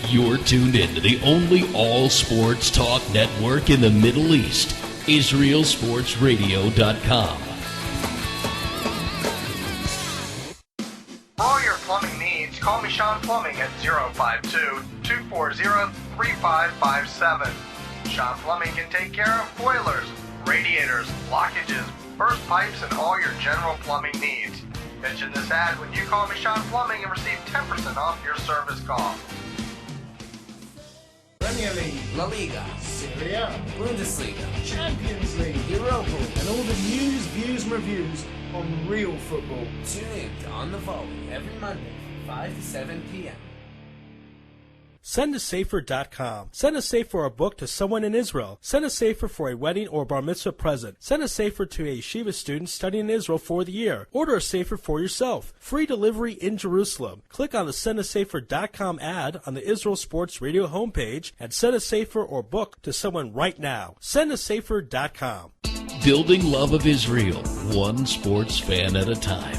You're tuned in to the only all-sports talk network in the Middle East, IsraelSportsRadio.com. For all your plumbing needs, call Sean Plumbing at 052-240-3557. Sean Plumbing can take care of boilers, radiators, blockages, burst pipes, and all your general plumbing needs. Mention this ad when you call Sean Plumbing and receive 10% off your service call. Premier League, La Liga, Serie A, Bundesliga, Champions League, Europa League, and all the news, views, and reviews on real football. Tune in to On the Volley every Monday from 5 to 7 p.m. Send a Safer.com. Send a Safe for a book to someone in Israel. Send a Safer for a wedding or bar mitzvah present. Send a Safer to a yeshiva student studying in Israel for the year. Order a Safer for yourself. Free delivery in Jerusalem. Click on the SendASafer.com ad on the Israel Sports Radio homepage and send a Safer or book to someone right now. SendASafer.com. Building love of Israel, one sports fan at a time.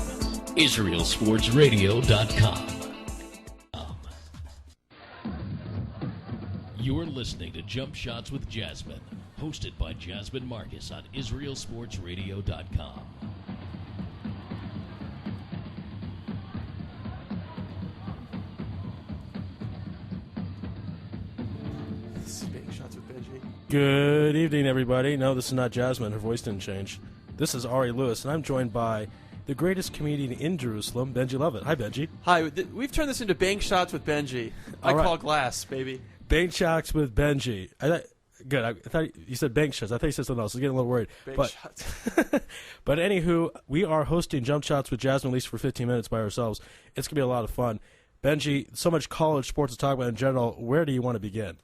IsraelSportsRadio.com. You're listening to Jump Shots with Jasmine, hosted by Jasmine Marcus on IsraelSportsRadio.com. This is Big Shots with Benji. Good evening, everybody. No, this is not Jasmine. Her voice didn't change. This is Ari Lewis, and I'm joined by the greatest comedian in Jerusalem, Benji Lovett. Hi, Benji. Hi, we've turned this into Bang Shots with Benji. I call glass, baby. Bank Shots with Benji. Good. I thought you said Bank Shots. I thought you said something else. I was getting a little worried. Shots. But anywho, we are hosting Jump Shots with Jasmine at least for 15 minutes by ourselves. It's going to be a lot of fun. Benji, so much college sports to talk about in general. Where do you want to begin?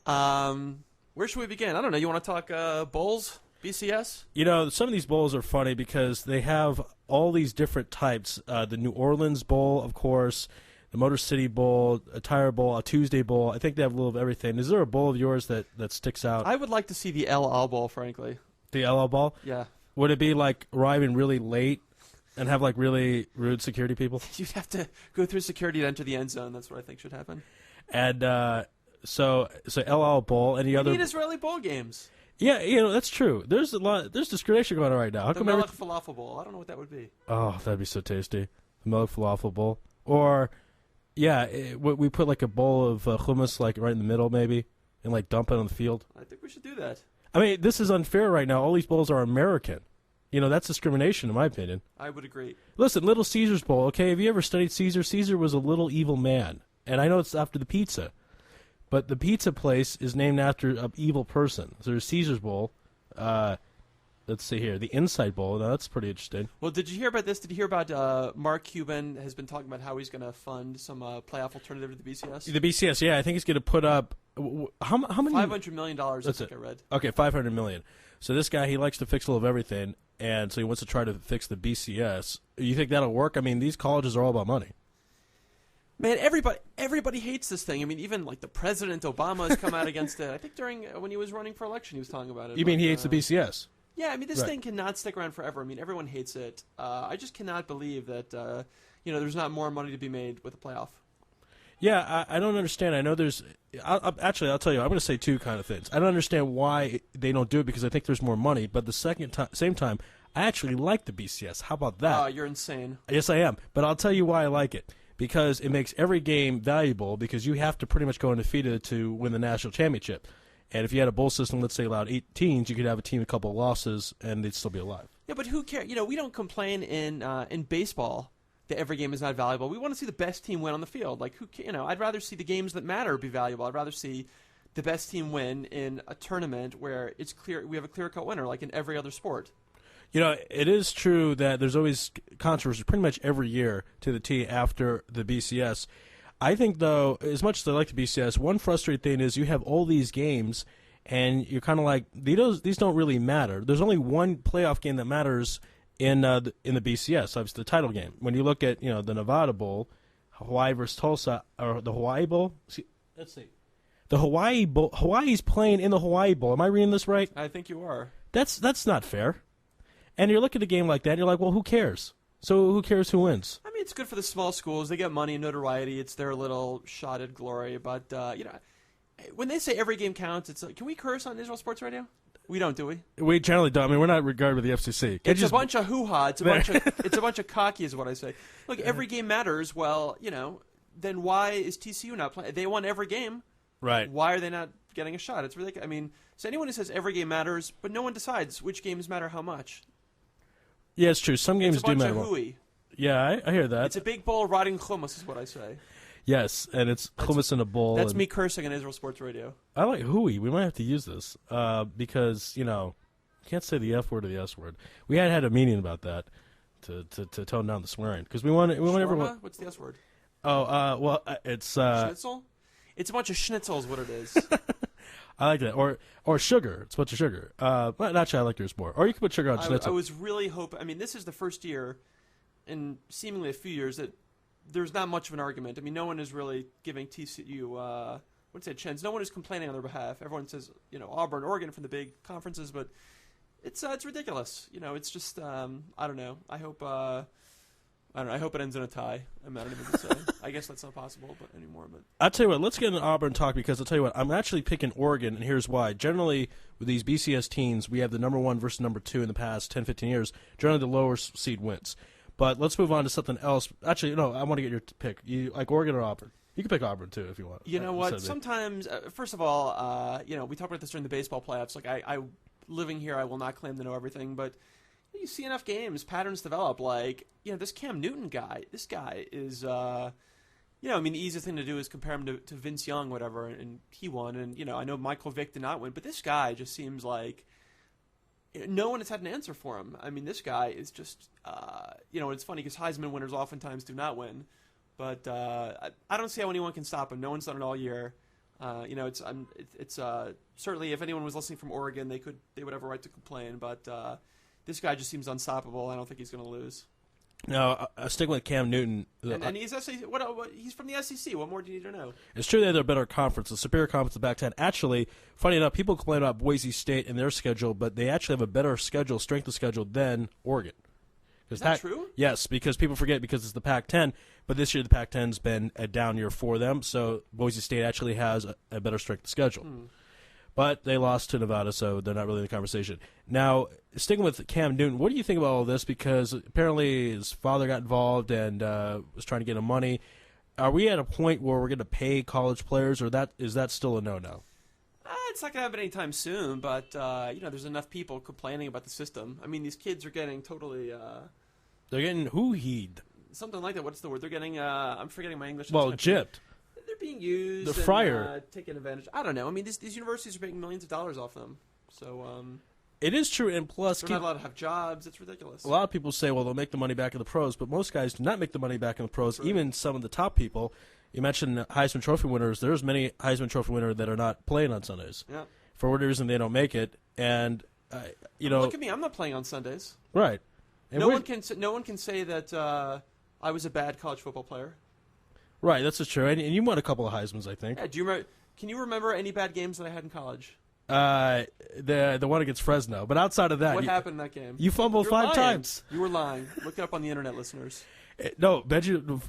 Where should we begin? I don't know. You want to talk bowls? BCS? You know, some of these bowls are funny because they have all these different types. The New Orleans Bowl, of course. The Motor City Bowl, a Tire Bowl, a Tuesday Bowl. I think they have a little of everything. Is there a bowl of yours that sticks out? I would like to see the El Al Bowl, frankly. The El Al Bowl? Yeah. Would it be like arriving really late and have like really rude security people? You'd have to go through security to enter the end zone. That's what I think should happen. And so El Al Bowl. Any other? We need Israeli bowl games. Yeah, you know that's true. There's discrimination going on right now. How the come Melech Falafel Bowl. I don't know what that would be. Oh, that'd be so tasty. The Melech Falafel Bowl, or yeah, we put like a bowl of hummus like right in the middle maybe, and like dump it on the field. I think we should do that. I mean, this is unfair right now. All these bowls are American. You know, that's discrimination in my opinion. I would agree. Listen, Little Caesar's Bowl, okay? Have you ever studied Caesar? Caesar was a little evil man. And I know it's after the pizza. But the pizza place is named after an evil person. So there's Caesar's Bowl. Let's see here. The Inside Bowl. Now, that's pretty interesting. Well, did you hear about this? Did you hear about Mark Cuban has been talking about how he's going to fund some playoff alternative to the BCS? The BCS, yeah. I think he's going to put up how many? $500 million, I think I read. Okay, $500 million. So this guy, he likes to fix a little of everything, and so he wants to try to fix the BCS. You think that'll work? I mean, these colleges are all about money. Man, everybody hates this thing. I mean, even like the President Obama has come out against it. I think when he was running for election, he was talking about it. You mean he hates the BCS? Yeah, I mean, this thing cannot stick around forever. I mean, everyone hates it. I just cannot believe that, there's not more money to be made with a playoff. Yeah, I don't understand. I know there's I'll tell you, I'm going to say two kind of things. I don't understand why they don't do it because I think there's more money, but the same time, I actually like the BCS. How about that? Oh, you're insane. Yes, I am. But I'll tell you why I like it. Because it makes every game valuable because you have to pretty much go undefeated to win the national championship. And if you had a bowl system, let's say allowed 8 teams, you could have a team with a couple of losses and they'd still be alive. Yeah, but who cares? We don't complain in baseball that every game is not valuable. We want to see the best team win on the field. Like I'd rather see the games that matter be valuable. I'd rather see the best team win in a tournament where it's clear we have a clear-cut winner, like in every other sport. You know, it is true that there's always controversy pretty much every year to the T after the BCS. I think, though, as much as I like the BCS, one frustrating thing is you have all these games, and you're kind of like, these don't really matter. There's only one playoff game that matters in the BCS. Obviously, the title game. When you look at, the Nevada Bowl, Hawaii versus Tulsa, or the Hawaii Bowl. Let's see. The Hawaii Bowl. Hawaii's playing in the Hawaii Bowl. Am I reading this right? I think you are. That's not fair. And you're looking at a game like that, and you're like, well, who cares? So who cares who wins? I mean, it's good for the small schools. They get money and notoriety. It's their little shot at glory. But, when they say every game counts, it's like, can we curse on Israel Sports Radio? We don't, do we? We generally don't. I mean, we're not regarded with the FCC. It's a bunch of hoo-ha. It's a bunch of cocky is what I say. Look, every game matters. Well, then why is TCU not playing? They won every game. Right. Why are they not getting a shot? It's ridiculous. I mean, so anyone who says every game matters, but no one decides which games matter how much. Yeah, it's true. Some games do matter. It's a bunch of hooey. Yeah, I hear that. It's a big bowl of rotting hummus is what I say. Yes, and it's hummus in a bowl. That's me cursing on Israel Sports Radio. I like hooey. We might have to use this because, you can't say the F word or the S word. We had a meeting about that to tone down the swearing because we want everyone. What's the S word? Oh, it's Schnitzel? It's a bunch of schnitzel is what it is. I like that. Or sugar. It's a bunch of sugar. Well, actually, I like yours more. Or you can put sugar on schnitzel. I was really hoping. I mean, this is the first year in seemingly a few years that there's not much of an argument. I mean, no one is really giving TCU, what's it, chance. No one is complaining on their behalf. Everyone says, Auburn, Oregon from the big conferences, but it's ridiculous. It's just, I don't know. I hope it ends in a tie. I'm not even going to say. I guess that's not possible, but anymore. But I'll tell you what. Let's get into Auburn talk because I'll tell you what. I'm actually picking Oregon, and here's why. Generally, with these BCS teams, we have the number 1 versus number 2 in the past 10, 15 years. Generally, the lower seed wins. But let's move on to something else. Actually, no, I want to get your pick. You like Oregon or Auburn? You can pick Auburn, too, if you want. You know what? Sometimes, first of all, we talked about this during the baseball playoffs. Like, I living here, I will not claim to know everything, but you see enough games, patterns develop. Like, this Cam Newton guy, this guy is, the easiest thing to do is compare him to Vince Young, whatever, and he won. And, I know Michael Vick did not win, but this guy just seems like no one has had an answer for him. I mean, this guy is just, it's funny because Heisman winners oftentimes do not win. But I don't see how anyone can stop him. No one's done it all year. It's certainly if anyone was listening from Oregon, they would have a right to complain. But this guy just seems unstoppable. I don't think he's going to lose. No, sticking with Cam Newton. And he's SEC, he's from the SEC. What more do you need to know? It's true they're a better conference, a superior conference, the back 10. Actually, funny enough, people complain about Boise State and their schedule, but they actually have a better schedule, strength of schedule, than Oregon. Is that true? Yes, because people forget because it's the Pac-10, but this year the Pac-10's been a down year for them, so Boise State actually has a better strength of schedule. But they lost to Nevada, so they're not really in the conversation. Now, sticking with Cam Newton, what do you think about all this? Because apparently his father got involved and was trying to get him money. Are we at a point where we're going to pay college players, or is that still a no-no? It's not going to happen anytime soon, but there's enough people complaining about the system. I mean, these kids are getting totally... they're getting hoo-heed. Something like that. What's the word? They're getting... I'm forgetting my English. Well, gypped. They're being used. The fryer. Taking advantage. I don't know. I mean, these universities are making millions of dollars off them. So... it is true, and plus... They're not allowed to have jobs. It's ridiculous. A lot of people say, well, they'll make the money back in the pros, but most guys do not make the money back in the pros. Right. Even some of the top people. You mentioned Heisman Trophy winners. There's many Heisman Trophy winners that are not playing on Sundays. Yeah. For whatever reason, they don't make it, and look at me. I'm not playing on Sundays. Right. And no one can say that I was a bad college football player. Right, that's true. And you won a couple of Heismans, I think. Yeah. Can you remember any bad games that I had in college? The one against Fresno. But outside of that, what happened in that game? You fumbled 5 times. You were lying. Look it up on the internet, listeners. No, Benji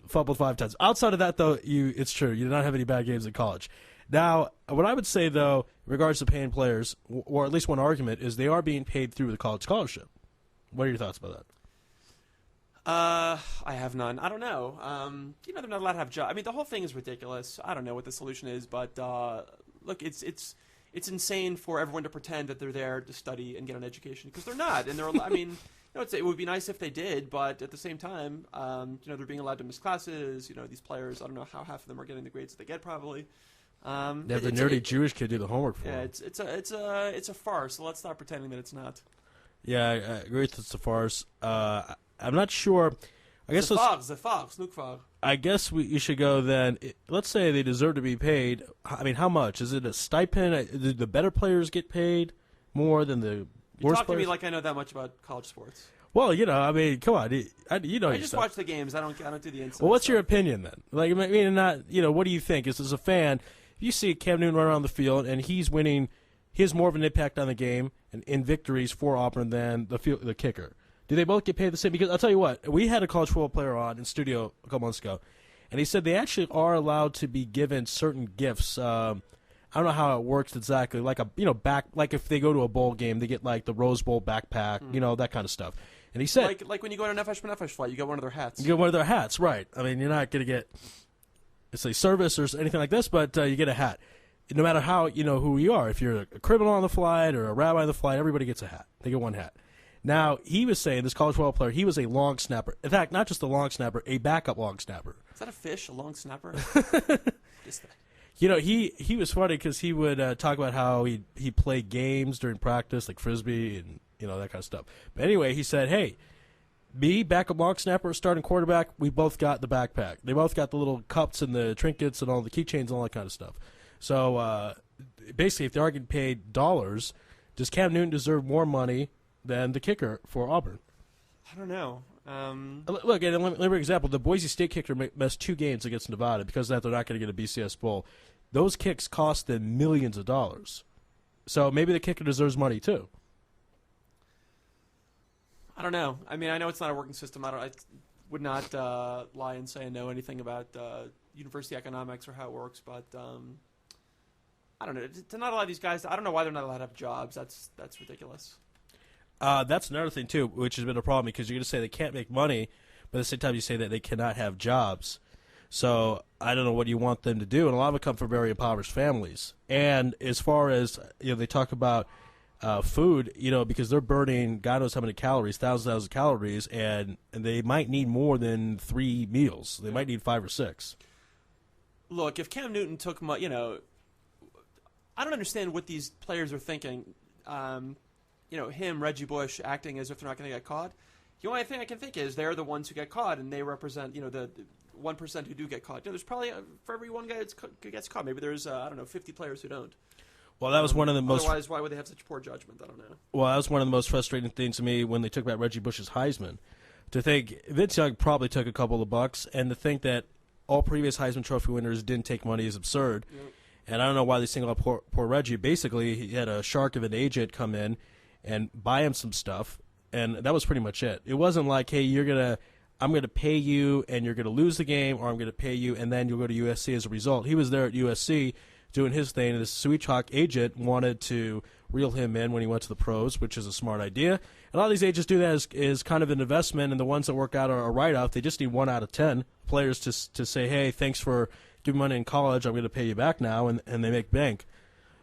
fumbled 5 times. Outside of that, though, it's true. You did not have any bad games in college. Now, what I would say, though, in regards to paying players, or at least one argument, is they are being paid through the college scholarship. What are your thoughts about that? I have none. I don't know. They're not allowed to have jobs. I mean, the whole thing is ridiculous. I don't know what the solution is, but look, it's insane for everyone to pretend that they're there to study and get an education because they're not. And I mean, it would be nice if they did, but at the same time, they're being allowed to miss classes. These players, I don't know how half of them are getting the grades that they get probably. They have the nerdy Jewish kid do the homework for them. Yeah, it's a farce. So let's stop pretending that it's not. Yeah, I agree with it's a farce. I'm not sure. I guess I guess you should go then. Let's say they deserve to be paid. I mean, how much? Is it a stipend? Do the better players get paid more than the worse talk players? To me like I know that much about college sports. Well, I mean, come on. I just watch the games. I don't do the inside. Well, what's stuff. your opinion then? Like, I mean, what do you think? As a fan, if you see Cam Newton run around the field and he's winning, he has more of an impact on the game and in victories for Auburn than the kicker. Do they both get paid the same? Because I'll tell you what, we had a college football player on in studio a couple months ago, and he said they actually are allowed to be given certain gifts. I don't know how it works exactly. Like like if they go to a bowl game, they get like the Rose Bowl backpack, that kind of stuff. And he said, like when you go on an FH flight, you get one of their hats. You get one of their hats, right? I mean, you're not going to get, it's like service or anything like this, but you get a hat. No matter how who you are, if you're a criminal on the flight or a rabbi on the flight, everybody gets a hat. They get one hat. Now he was saying this college football player, he was a long snapper. In fact, not just a long snapper, a backup long snapper. Is that a fish? A long snapper? He was funny because he would talk about how he played games during practice, like Frisbee and that kind of stuff. But anyway, he said, hey, me, backup long snapper, starting quarterback, we both got the backpack. They both got the little cups and the trinkets and all the keychains and all that kind of stuff. So basically, if they are getting paid dollars, does Cam Newton deserve more money than the kicker for Auburn? I don't know. Look, and let me give an example. The Boise State kicker missed 2 games against Nevada. Because of that, they're not going to get a BCS bowl. Those kicks cost them millions of dollars. So maybe the kicker deserves money too. I don't know. I mean, I know it's not a working system. I would not lie and say I know anything about university economics or how it works, but I don't know. To not allow these guys, I don't know why they're not allowed to have jobs. That's ridiculous. That's another thing too, which has been a problem because you're going to say they can't make money, but at the same time you say that they cannot have jobs. So I don't know what you want them to do, and a lot of it come from very impoverished families. And as far as they talk about food, because they're burning God knows how many calories, thousands of calories, and they might need more than 3 meals. They might need 5 or 6. Look, if Cam Newton took I don't understand what these players are thinking. Him, Reggie Bush, acting as if they're not going to get caught. The only thing I can think is they're the ones who get caught, and they represent, the 1% who do get caught. There's probably, for every one guy who gets caught, maybe there's, 50 players who don't. Well, that was one of the most... Otherwise, why would they have such poor judgment? I don't know. Well, that was one of the most frustrating things to me when they took back Reggie Bush's Heisman. To think Vince Young probably took a couple of bucks, and to think that all previous Heisman Trophy winners didn't take money is absurd. Yep. And I don't know why they single out poor Reggie. Basically, he had a shark of an agent come in and buy him some stuff, and that was pretty much it. It wasn't like, hey, I'm going to pay you and you're going to lose the game, or I'm going to pay you and then you'll go to USC as a result. He was there at USC doing his thing, and this sweet talk agent wanted to reel him in when he went to the pros, which is a smart idea. And a lot of these agents do that as kind of an investment, and the ones that work out are a write-off. They just need 1 out of 10 players to say, hey, thanks for giving money in college, I'm going to pay you back now, and they make bank.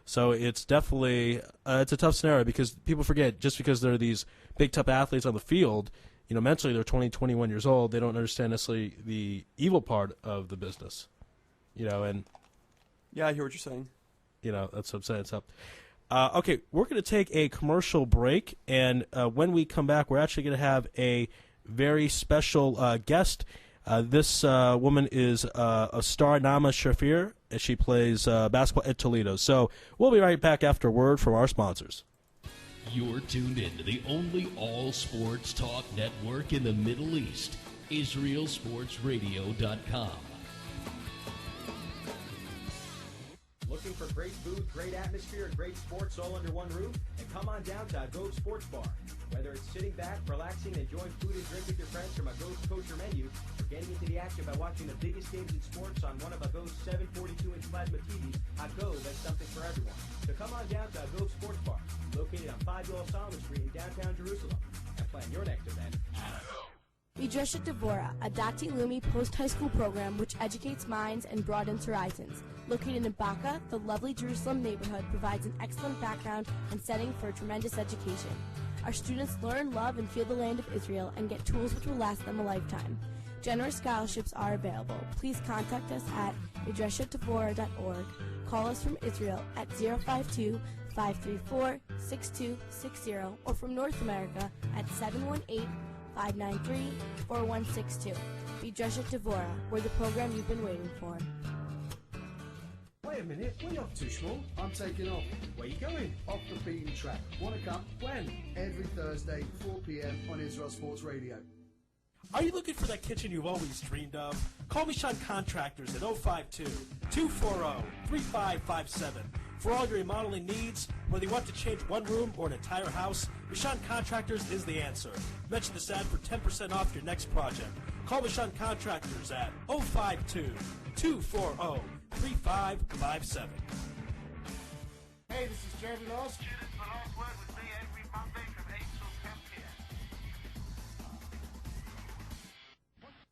So it's definitely it's a tough scenario because people forget just because they're these big, tough athletes on the field, mentally they're 20, 21 years old. They don't understand necessarily the evil part of the business, and yeah, I hear what you're saying. That's what I'm saying. It's up. Okay, we're going to take a commercial break, and when we come back, we're actually going to have a very special guest. This woman is a star, Nama Shafir, and she plays basketball at Toledo. So we'll be right back after a word from our sponsors. You're tuned in to the only all-sports talk network in the Middle East, IsraelSportsRadio.com. Looking for great food, great atmosphere, and great sports all under one roof? And come on down to Agove Sports Bar. Whether it's sitting back, relaxing, enjoying food and drink with your friends from Agove's kosher menu, or getting into the action by watching the biggest games in sports on one of Agove's 7 42-inch plasma TVs, Agove has something for everyone. So come on down to Agove Sports Bar, located on 5 Solomon Street in downtown Jerusalem, and plan your next event at Agove. Midreshet Devora, a Dati Lumi post-high school program which educates minds and broadens horizons. Located in Baca, the lovely Jerusalem neighborhood provides an excellent background and setting for a tremendous education. Our students learn, love, and feel the land of Israel and get tools which will last them a lifetime. Generous scholarships are available. Please contact us at midreshetdevora.org. Call us from Israel at 052-534-6260 or from North America at 718-593-4162. Midreshet Devora, we're the program you've been waiting for. Wait a minute, we're not too small. I'm taking off. Where you going? Off the beaten track. Want to come? When? Every Thursday, 4 p.m. on Israel Sports Radio. Are you looking for that kitchen you've always dreamed of? Call Michon Contractors at 052-240-3557. For all your remodeling needs, whether you want to change one room or an entire house, Michon Contractors is the answer. Mention this ad for 10% off your next project. Call Michon Contractors at 052-240-3557. Hey, this is Jeremy Laws.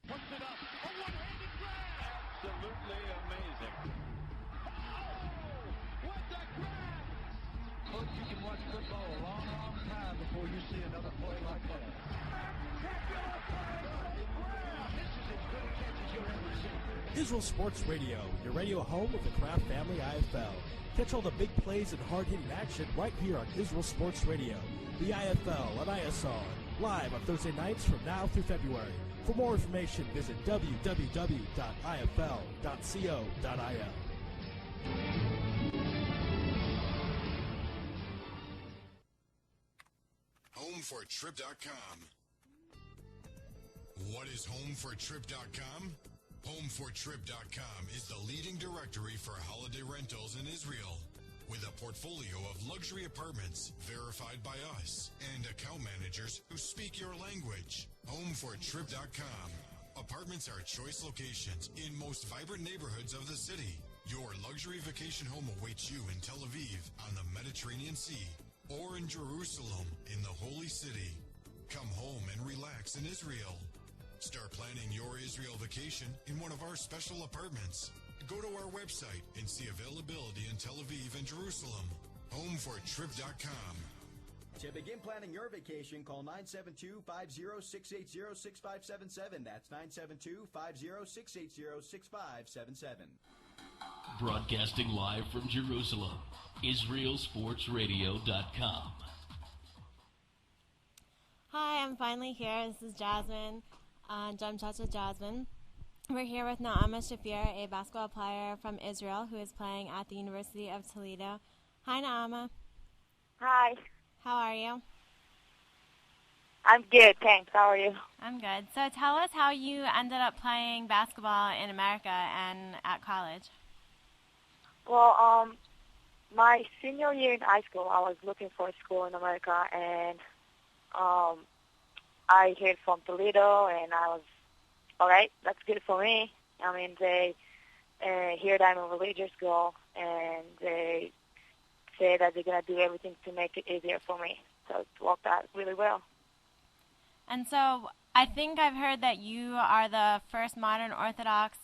Puts it up. A one-handed grab. Absolutely amazing. Oh, what the grab! Coach, you can watch football a long, long time before you see another play like that. This is as good a catch as you'll ever see. Israel Sports Radio, your radio home of the Kraft Family IFL. Catch all the big plays and hard-hitting action right here on Israel Sports Radio. The IFL on ISR, live on Thursday nights from now through February. For more information, visit www.ifl.co.il. Homefortrip.com. What is Homefortrip.com? Homefortrip.com is the leading directory for holiday rentals in Israel, with a portfolio of luxury apartments verified by us and account managers who speak your language. Homefortrip.com. Apartments are choice locations in most vibrant neighborhoods of the city. Your luxury vacation home awaits you in Tel Aviv on the Mediterranean Sea or in Jerusalem in the Holy City. Come home and relax in Israel. Start planning your Israel vacation in one of our special apartments. Go to our website and see availability in Tel Aviv and Jerusalem. Homefortrip.com. To begin planning your vacation, call 972-50680-6577. That's 972-50680-6577. Broadcasting live from Jerusalem, IsraelSportsRadio.com. Hi, I'm finally here. This is Jasmine on Jumpshots with Jasmine. We're here with Naama Shafir, a basketball player from Israel who is playing at the University of Toledo. Hi, Naama. Hi. How are you? I'm good, thanks. How are you? I'm good. So tell us how you ended up playing basketball in America and at college. Well, my senior year in high school, I was looking for a school in America, and I heard from Toledo, and I was, all right, that's good for me. I mean, they hear that I'm a religious girl, and they say that they're going to do everything to make it easier for me. So it worked out really well. And so I think I've heard that you are the first modern Orthodox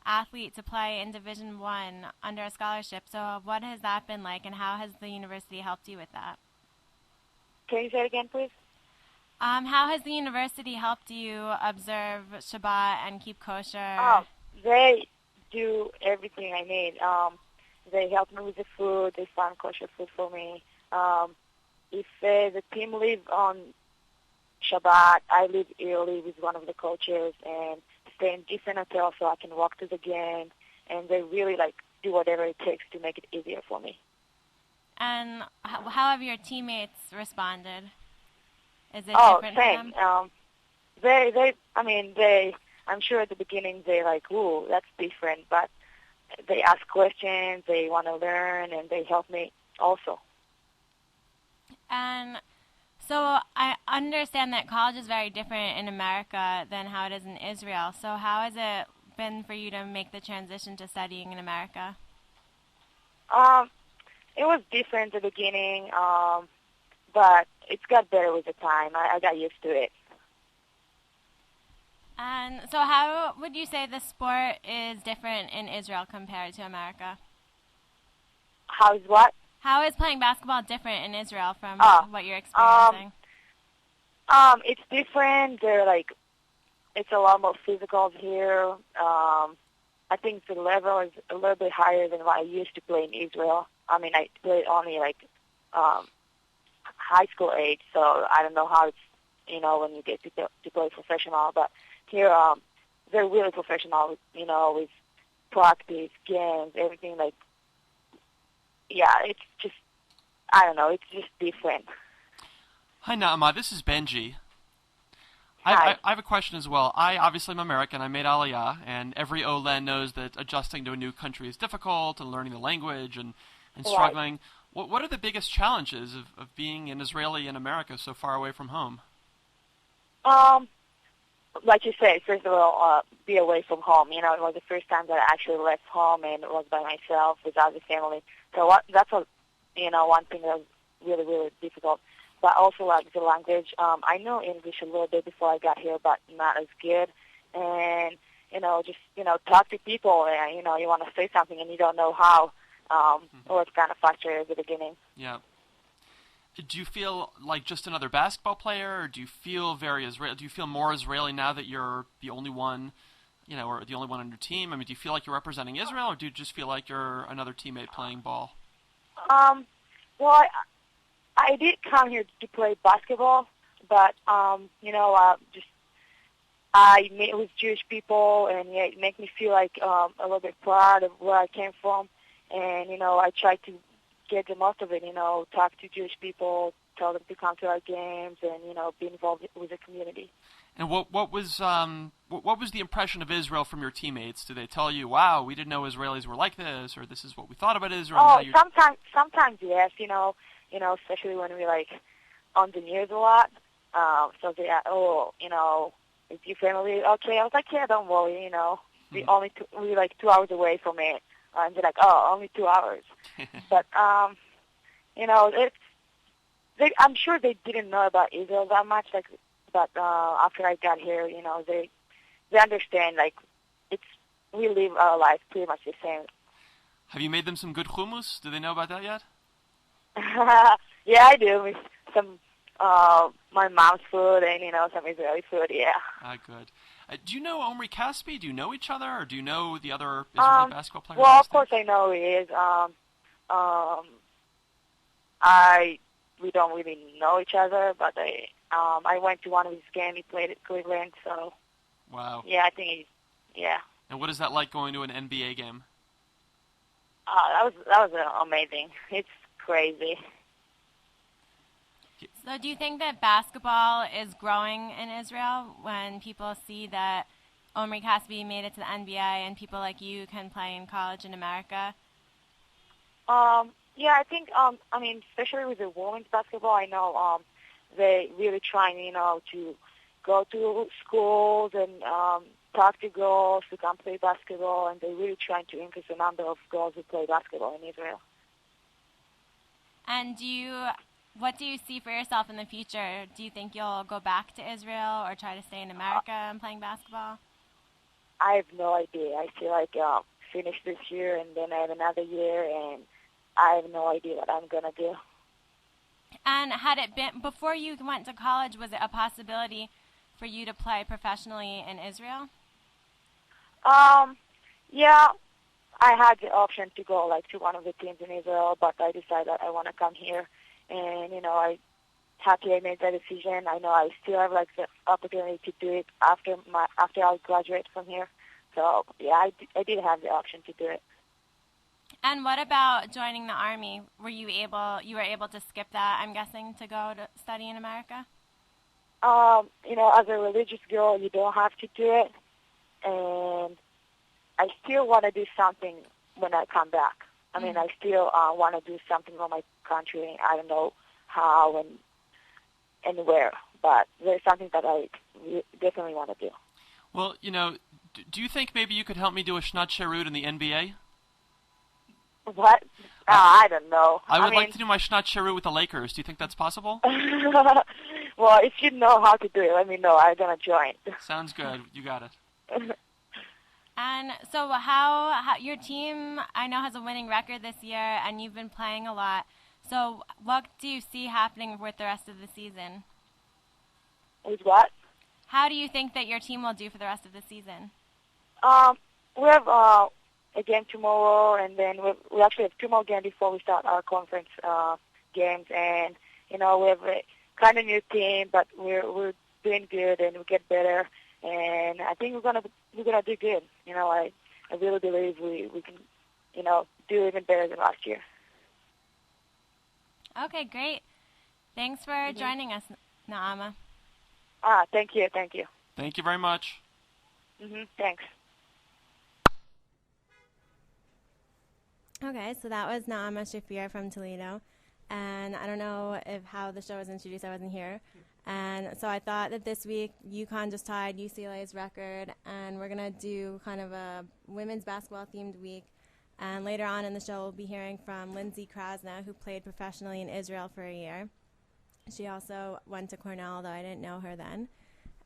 athlete to play in Division I under a scholarship. So what has that been like, and how has the university helped you with that? Can you say it again, please? How has the university helped you observe Shabbat and keep kosher? They do everything I need. They help me with the food. They find kosher food for me. If the team leave on Shabbat, I leave early with one of the coaches and stay in different hotels so I can walk to the game. And they really do whatever it takes to make it easier for me. And how have your teammates responded? Is it different same. for them? I'm sure at the beginning they're like, ooh, that's different, but they ask questions, they want to learn, and they help me also. And so I understand that college is very different in America than how it is in Israel. So how has it been for you to make the transition to studying in America? It was different at the beginning, but it's got better with the time. I got used to it. And so how would you say the sport is different in Israel compared to America? How is what? How is playing basketball different in Israel from what you're experiencing? It's different. It's a lot more physical here. I think the level is a little bit higher than what I used to play in Israel. I mean, I played only high school age, so I don't know how it's, when you get to play professional. But here, they're really professional, with practice, games, everything. It's just, I don't know, it's just different. Hi, Naama. This is Benji. Hi. I have a question as well. I obviously am American. I made Aliyah, and every Olen knows that adjusting to a new country is difficult, and learning the language and and struggling. What are the biggest challenges of being an Israeli in America so far away from home? Like you say, first of all, be away from home. You know, it was the first time that I actually left home and was by myself without the family. So that's one thing that was really, really difficult. But also, like, the language. I know English a little bit before I got here, but not as good. And, just, talk to people. And, you want to say something and you don't know how. Or it's kind of frustrating at the beginning. Yeah. Do you feel like just another basketball player, or do you feel very Israeli? Do you feel more Israeli now that you're the only one, or the only one on your team? I mean, do you feel like you're representing Israel, or do you just feel like you're another teammate playing ball? Well, I did come here to play basketball, but just I meet with Jewish people, and it makes me feel like a little bit proud of where I came from, and I try to get the most of it, talk to Jewish people, tell them to come to our games, and, be involved with the community. And what was the impression of Israel from your teammates? Did they tell you, wow, we didn't know Israelis were like this, or this is what we thought about Israel? Oh, sometimes yes, especially when we, like, on the news a lot. So they ask, is your family okay? I was like, yeah, don't worry, we like 2 hours away from it. And they're like, oh, only 2 hours. But, I'm sure they didn't know about Israel that much. But after I got here, they understand, like, we live our life pretty much the same. Have you made them some good hummus? Do they know about that yet? Yeah, I do. With some my mom's food and, some Israeli food, yeah. Good. Do you know Omri Caspi? Do you know each other, or do you know the other Israeli basketball players? Well, of course I know he is. We don't really know each other, but I went to one of his games. He played at Cleveland, so. Wow. Yeah, I think yeah. And what is that like going to an NBA game? That was amazing. It's crazy. So do you think that basketball is growing in Israel when people see that Omri Caspi made it to the NBA and people like you can play in college in America? Yeah, I think, especially with the women's basketball, I know they really trying, to go to schools and talk to girls who can play basketball, and they're really trying to increase the number of girls who play basketball in Israel. And what do you see for yourself in the future? Do you think you'll go back to Israel or try to stay in America and playing basketball? I have no idea. I feel like finish this year and then I have another year, and I have no idea what I'm going to do. And had it been, before you went to college, was it a possibility for you to play professionally in Israel? Yeah, I had the option to go to one of the teams in Israel, but I decided I want to come here. And, I happy I made that decision. I know I still have the opportunity to do it after I graduate from here. So yeah, I did have the option to do it. And what about joining the Army? You were able to skip that, I'm guessing, to go to study in America? As a religious girl, you don't have to do it. And I still want to do something when I come back. I mean, I still want to do something for my country. I don't know how and where, but there's something that I definitely want to do. Well, do you think maybe you could help me do a Shnat Sherut in the NBA? What? I don't know. I would like to do my Shnat Sherut with the Lakers. Do you think that's possible? Well, if you know how to do it, let me know. I'm going to join. Sounds good. You got it. And so how your team, I know, has a winning record this year, and you've been playing a lot. So what do you see happening with the rest of the season? With what? How do you think that your team will do for the rest of the season? We have a game tomorrow, and then we actually have 2 more games before we start our conference games. And, we have a kind of new team, but we're doing good, and we get better. And I think we're gonna do good. I really believe we can, do even better than last year. Okay, great. Thanks for joining us, Naama. Thank you. Thank you very much. Thanks. Okay, so that was Naama Shafir from Toledo. And I don't know how the show was introduced. I wasn't here. And so I thought that this week UConn just tied UCLA's record, and we're going to do kind of a women's basketball-themed week. And later on in the show, we'll be hearing from Lindsay Krasna, who played professionally in Israel for a year. She also went to Cornell, though I didn't know her then.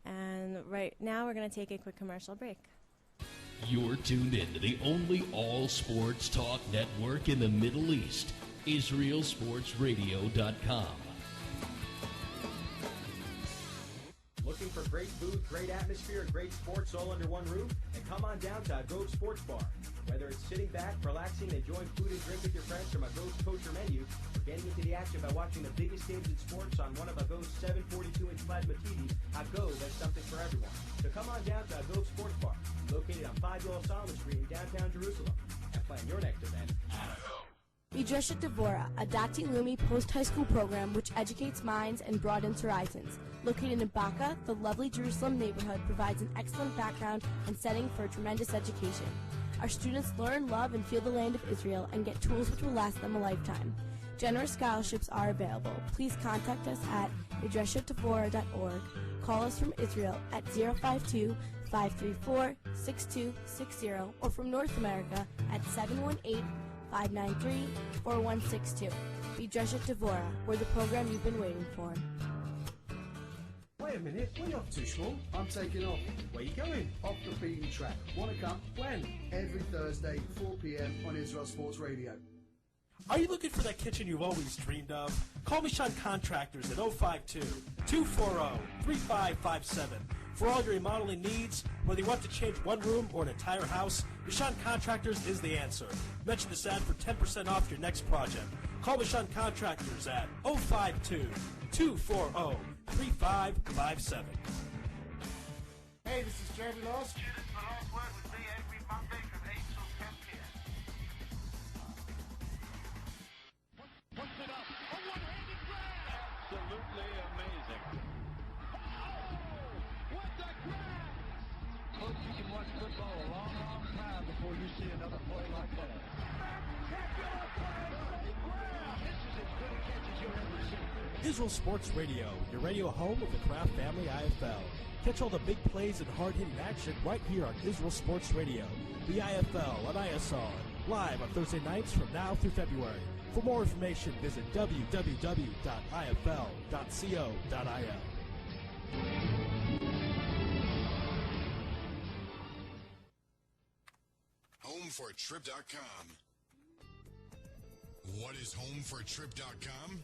And right now, we're going to take a quick commercial break. You're tuned in to the only all-sports talk network in the Middle East, IsraelSportsRadio.com. Looking for great food, great atmosphere, and great sports all under one roof? And come on down to Agove Sports Bar. Whether it's sitting back, relaxing, and enjoying food and drink with your friends from Agove's kosher menu, or getting into the action by watching the biggest games in sports on one of Agove's 742-inch plasma TVs, Agove has something for everyone. So come on down to Agove Sports Bar, located on 5 Solomon Street in downtown Jerusalem, and plan your next event at Agove. Idreshet Devora, a Dati Lumi post-high school program which educates minds and broadens horizons. Located in Baca, the lovely Jerusalem neighborhood provides an excellent background and setting for a tremendous education. Our students learn, love, and feel the land of Israel and get tools which will last them a lifetime. Generous scholarships are available. Please contact us at idreshetdevora.org. Call us from Israel at 052-534-6260 or from North America at 718-593-4162. Idreshet Devora, we're the program you've been waiting for. Wait a minute, where are you off to, Sean? I'm taking off. Where are you going? Off the beaten track. Wanna come? When? Every Thursday, 4 p.m. on Israel Sports Radio. Are you looking for that kitchen you've always dreamed of? Call Michon Contractors at 052-240-3557. For all your remodeling needs, whether you want to change one room or an entire house, Michon Contractors is the answer. Mention this ad for 10% off your next project. Call Michon Contractors at 052-240-3557. Hey, this is Jeremy Laws. Students will all work with me every Monday from 8 till 10 p.m. Puts it up. A one-handed grab. Absolutely amazing. Oh! What the grab! Folks, you can watch football a long, long time before you see another play like that. Spectacular play! Grab! This is as good a catch as you'll ever see. Israel Sports Radio, your radio home of the Kraft Family IFL. Catch all the big plays and hard-hitting action right here on Israel Sports Radio. The IFL on ISR, live on Thursday nights from now through February. For more information, visit www.ifl.co.il. Homefortrip.com. What is Homefortrip.com?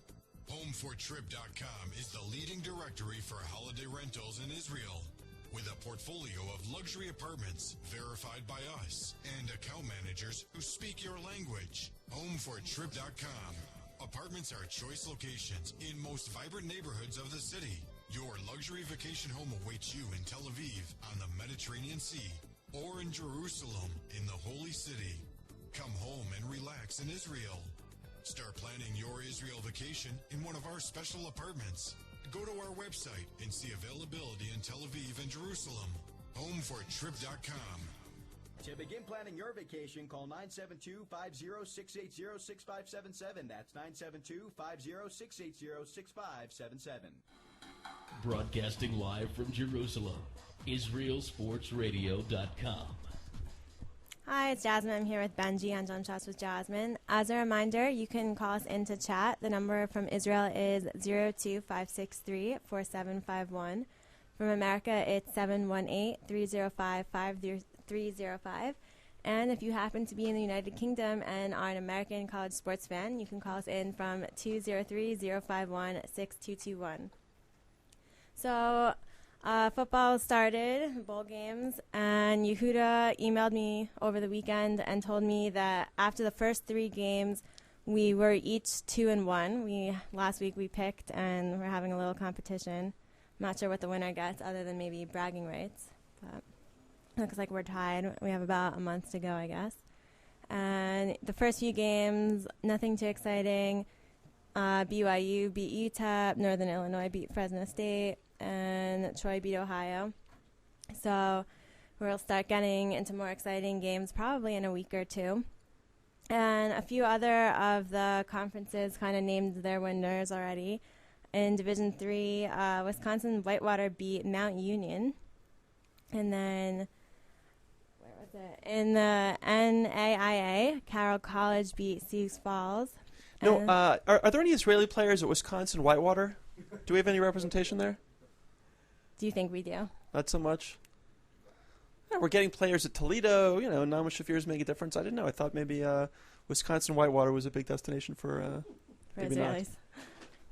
Homefortrip.com is the leading directory for holiday rentals in Israel, with a portfolio of luxury apartments verified by us and account managers who speak your language. Homefortrip.com. Apartments are choice locations in most vibrant neighborhoods of the city. Your luxury vacation home awaits you in Tel Aviv on the Mediterranean Sea or in Jerusalem in the Holy City. Come home and relax in Israel. Start planning your Israel vacation in one of our special apartments. Go to our website and see availability in Tel Aviv and Jerusalem. Homefortrip.com. To begin planning your vacation, call 972-50680-6577. That's 972-50680-6577. Broadcasting live from Jerusalem, IsraelSportsRadio.com. Hi, it's Jasmine. I'm here with Benji on Jumpshots with Jasmine. As a reminder, you can call us in to chat. The number from Israel is 02563-4751. From America, it's 718-305-5305. And if you happen to be in the United Kingdom and are an American college sports fan, you can call us in from 203-051-6221. So, football started, bowl games, and Yehuda emailed me over the weekend and told me that after the first 3 games, we were each 2-1. Last week we picked, and we're having a little competition. I'm not sure what the winner gets other than maybe bragging rights, but looks like we're tied. We have about a month to go, I guess. And the first few games, nothing too exciting. BYU beat UTEP, Northern Illinois beat Fresno State, and Troy beat Ohio. So we'll start getting into more exciting games probably in a week or two. And a few other of the conferences kind of named their winners already. In Division III, Wisconsin Whitewater beat Mount Union. And then, where was it? In the NAIA, Carroll College beat Sioux Falls. No, are there any Israeli players at Wisconsin Whitewater? Do we have any representation there? Do you think we do? Not so much. Yeah, we're getting players at Toledo. You know, Nama Shafir's making a difference. I didn't know. I thought maybe Wisconsin Whitewater was a big destination for maybe Israelis. not.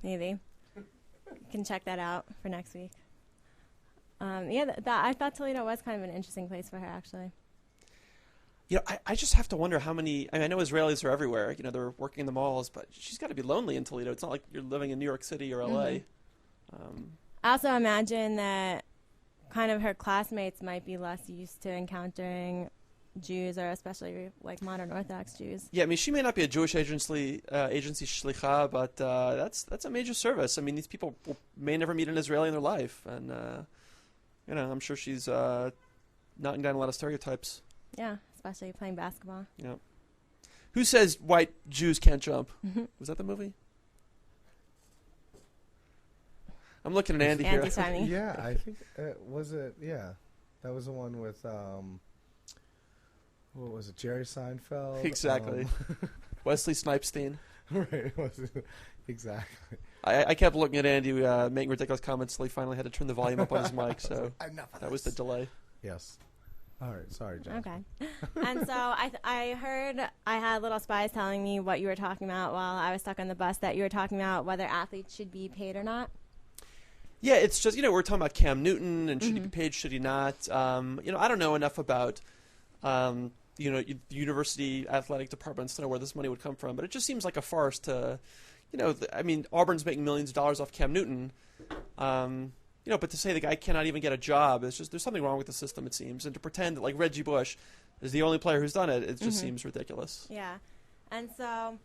Maybe. You can check that out for next week. I thought Toledo was kind of an interesting place for her, actually. You know, I just have to wonder how many. I know Israelis are everywhere. You know, they're working in the malls, but she's got to be lonely in Toledo. It's not like you're living in New York City or L.A. I also imagine that kind of her classmates might be less used to encountering Jews, or especially like modern Orthodox Jews. Yeah, I mean, she may not be a Jewish agency shlicha, but that's a major service. I mean, these people may never meet an Israeli in their life, and you know, I'm sure she's knocking down a lot of stereotypes. Yeah, especially playing basketball. Yeah. Who says white Jews can't jump? Was that the movie? I'm looking at Andy here. Andy's timing. Yeah, I think was it. Yeah, that was the one with what was it? Jerry Seinfeld. Exactly. Wesley Snipestein. Right. Exactly. I kept looking at Andy making ridiculous comments until he finally had to turn the volume up on his mic. So that was the delay. Yes. All right. Sorry, John. Okay. And so I heard I had little spies telling me what you were talking about while I was stuck on the bus, that you were talking about whether athletes should be paid or not. Yeah, it's just, you know, we're talking about Cam Newton and should he be paid, should he not? You know, I don't know enough about, you know, the university athletic departments to know where this money would come from, but it just seems like a farce to, you know, I mean, Auburn's making millions of dollars off Cam Newton, you know, but to say the guy cannot even get a job, it's just, there's something wrong with the system, it seems, and to pretend that, like, Reggie Bush is the only player who's done it, it just seems ridiculous. Yeah. And so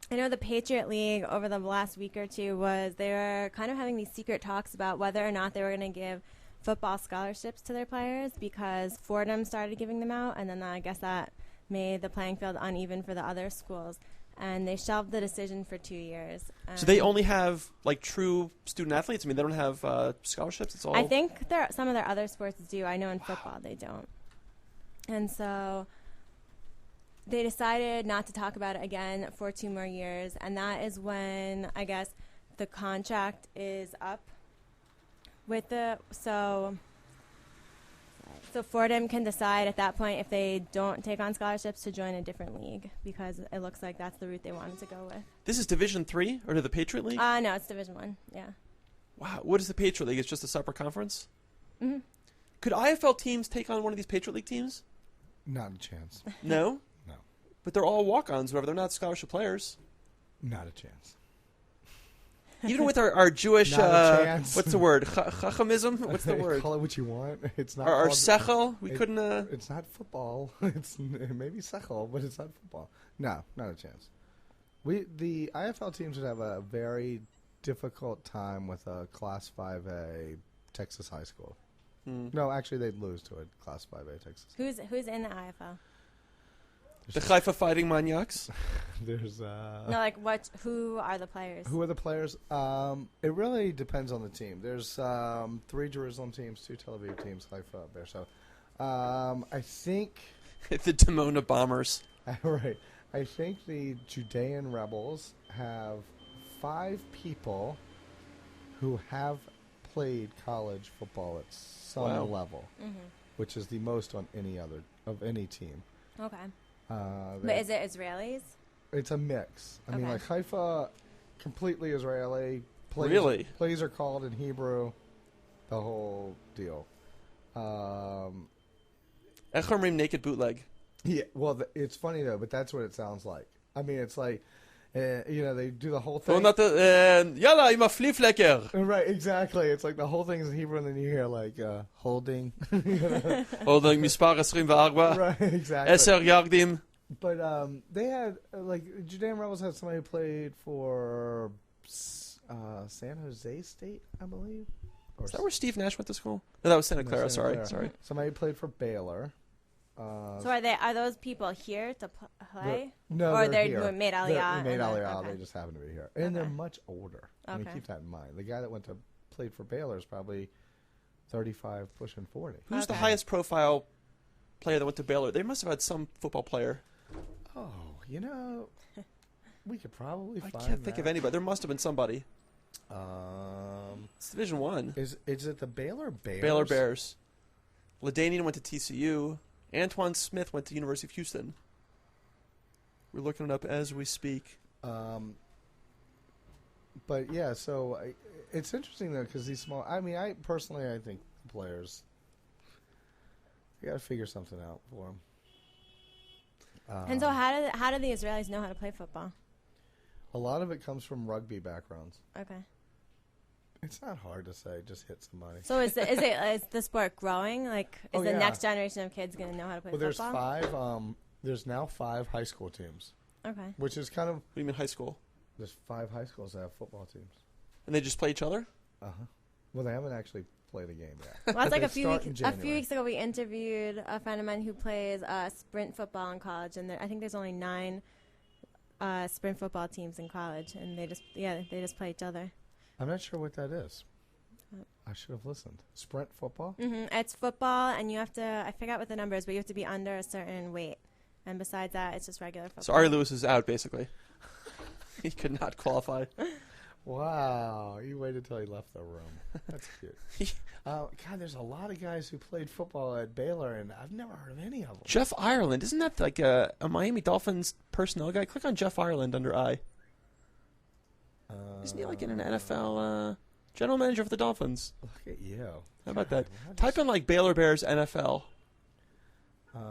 I know the Patriot League over the last week or two they were kind of having these secret talks about whether or not they were going to give football scholarships to their players, because Fordham started giving them out, and then I guess that made the playing field uneven for the other schools, and they shelved the decision for 2 years. So they only have, like, true student athletes? I mean, they don't have scholarships? It's all. I think some of their other sports do. I know in football they don't. And so they decided not to talk about it again for 2 more years, and that is when, I guess, the contract is up with so Fordham can decide at that point if they don't take on scholarships to join a different league, because it looks like that's the route they wanted to go with. This is Division III, or the Patriot League? No, it's Division I, yeah. Wow, what is the Patriot League? It's just a separate conference? Mm-hmm. Could IFL teams take on one of these Patriot League teams? Not a chance. No? No. But they're all walk-ons, whatever. They're not scholarship players. Not a chance. Even with our Jewish, what's the word? Chachamism? What's the word? Call it what you want. It's not our sechel? We couldn't. It's not football. It's maybe sechel, but it's not football. No, not a chance. The IFL teams would have a very difficult time with a Class 5A Texas high school. No, actually, they'd lose to a Class 5A Texas. Who's in the IFL? The Haifa Fighting Maniacs. There's no, like who are the players? Who are the players? It really depends on the team. There's 3 Jerusalem teams, 2 Tel Aviv teams, Haifa up there. So I think the Dimona Bombers. Right. I think the Judean Rebels have 5 people who have played college football at some level, which is the most on any team. Okay. But is it Israelis? It's a mix. I mean, like Haifa, completely Israeli. Plays are called in Hebrew. The whole deal. Echomrim naked bootleg. Yeah, well, it's funny though, but that's what it sounds like. I mean, it's like, you know, they do the whole thing. Yalla, ima fliflecker. Right, exactly. It's like the whole thing is in Hebrew, and then you hear like holding. Holding mispar 24. Right, exactly. 10 yardim. But they had like Judean Rebels had somebody who played for San Jose State, I believe. Is that where Steve Nash went to school? No, that was Santa Clara. Santa Clara. Sorry. Somebody played for Baylor. So are those people here to play? No, or they're they're here. made They're Aliyah. made and Aliyah. okay. They just happen to be here, and they're much older. I mean, Okay. keep that in mind. The guy that played for Baylor is probably 35, pushing 40. Who's the highest profile player that went to Baylor? They must have had some football player. Oh, we could probably find. I can't think of anybody. There must have been somebody. It's Division I. Is it the Baylor Bears? Baylor Bears. LaDainian went to TCU. Antoine Smith went to University of Houston. We're looking it up as we speak. But yeah, so it's interesting though because these small. I mean, I think the players. You got to figure something out for them. And so how do the Israelis know how to play football? A lot of it comes from rugby backgrounds. Okay. It's not hard to say. Just hit somebody. So is the sport growing? Like, is the yeah. next generation of kids going to know how to play Well, football? there's now 5 high school teams. Okay. Which is kind of. What do you mean high school? There's 5 high schools that have football teams. And they just play each other? Uh-huh. Well, they haven't actually played a game yet. Well, that's like a few January. weeks ago we interviewed a friend of mine who plays sprint football in college, and I think there's only 9 sprint football teams in college, and they just play each other. I'm not sure what that is. I should have listened. Sprint football? Mm-hmm. It's football, and you have to, I forgot what the number is, but you have to be under a certain weight. And besides that, it's just regular football. So Ari Lewis is out, basically. He could not qualify. Wow. You waited till he left the room. That's cute. God, there's a lot of guys who played football at Baylor, and I've never heard of any of them. Jeff Ireland. Isn't that like a Miami Dolphins personnel guy? Click on Jeff Ireland under I. Isn't he like in an NFL general manager for the Dolphins? Look at you. How about that? Type in like Baylor Bears NFL. I'd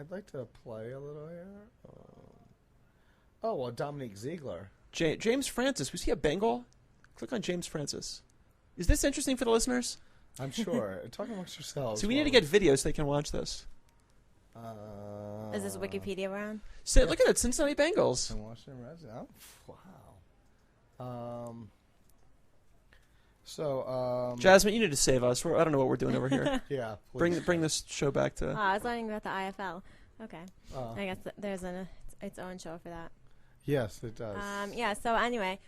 like to play a little here. Well, Dominique Ziegler. James Francis. Was he a Bengal? Click on James Francis. Is this interesting for the listeners? I'm sure. Talk amongst yourselves. So we need to get videos so they can watch this. Is this Wikipedia around? Look at that, Cincinnati Bengals. And Washington Redskins. Oh, wow. Jasmine, you need to save us. I don't know what we're doing over here. Yeah. Bring this show back to. I was learning about the IFL. Okay. I guess there's its own show for that. Yes, it does. So anyway,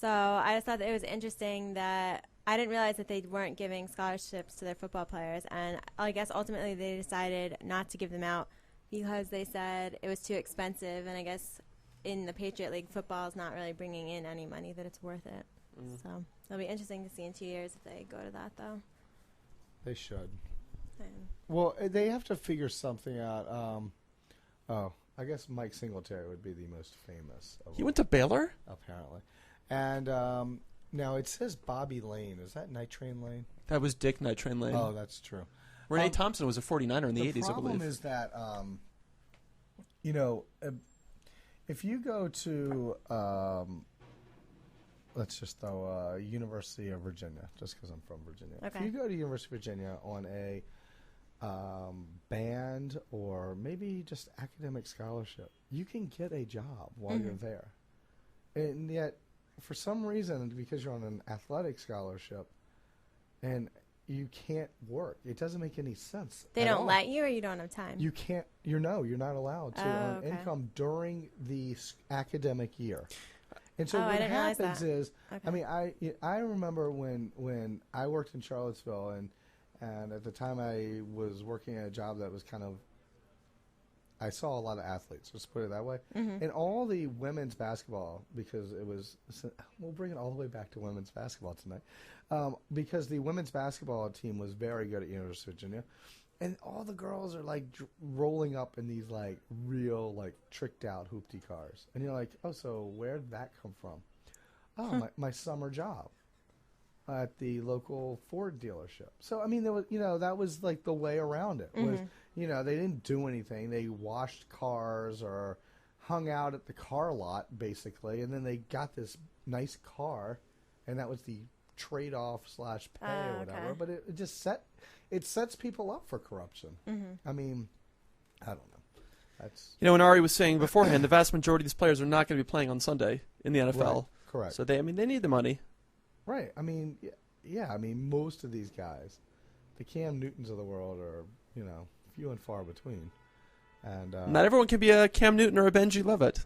I just thought that it was interesting that I didn't realize that they weren't giving scholarships to their football players, and I guess ultimately they decided not to give them out because they said it was too expensive, and I guess in the Patriot League, football is not really bringing in any money that it's worth it. So it'll be interesting to see in 2 years if they go to that, though. They should. Well, they have to figure something out. I guess Mike Singletary would be the most famous. He went to Baylor? Apparently. And now it says Bobby Lane. Is that Night Train Lane? That was Dick Night Train Lane. Oh, that's true. Renee Thompson was a 49er in the 80s, I believe. The problem is that, if you go to, let's just throw University of Virginia, just because I'm from Virginia. Okay. If you go to University of Virginia on a band or maybe just academic scholarship, you can get a job while you're there. And yet, for some reason, because you're on an athletic scholarship and you can't work, it doesn't make any sense. They don't let you, or you don't have time? You can't. You're not allowed to earn income during the academic year. And so what happens is, I mean, I remember when I worked in Charlottesville, and at the time I was working at a job that was kind of, I saw a lot of athletes, let's put it that way. And all the women's basketball, because it was, we'll bring it all the way back to women's basketball tonight, because the women's basketball team was very good at University of Virginia. And all the girls are like rolling up in these like real like tricked out hoopty cars. And you're like, oh, so where did that come from? Oh, my summer job at the local Ford dealership. So, I mean, there was, that was like the way around it. Was, they didn't do anything. They washed cars or hung out at the car lot, basically. And then they got this nice car, and that was the trade-off / pay or whatever. Okay. But it just sets people up for corruption. I mean, I don't know. That's when Ari was saying beforehand, the vast majority of these players are not going to be playing on Sunday in the NFL. Right. Correct. So they need the money. Right. I mean, yeah. I mean, most of these guys the Cam Newtons of the world are, few and far between. And not everyone can be a Cam Newton or a Benji Levitt.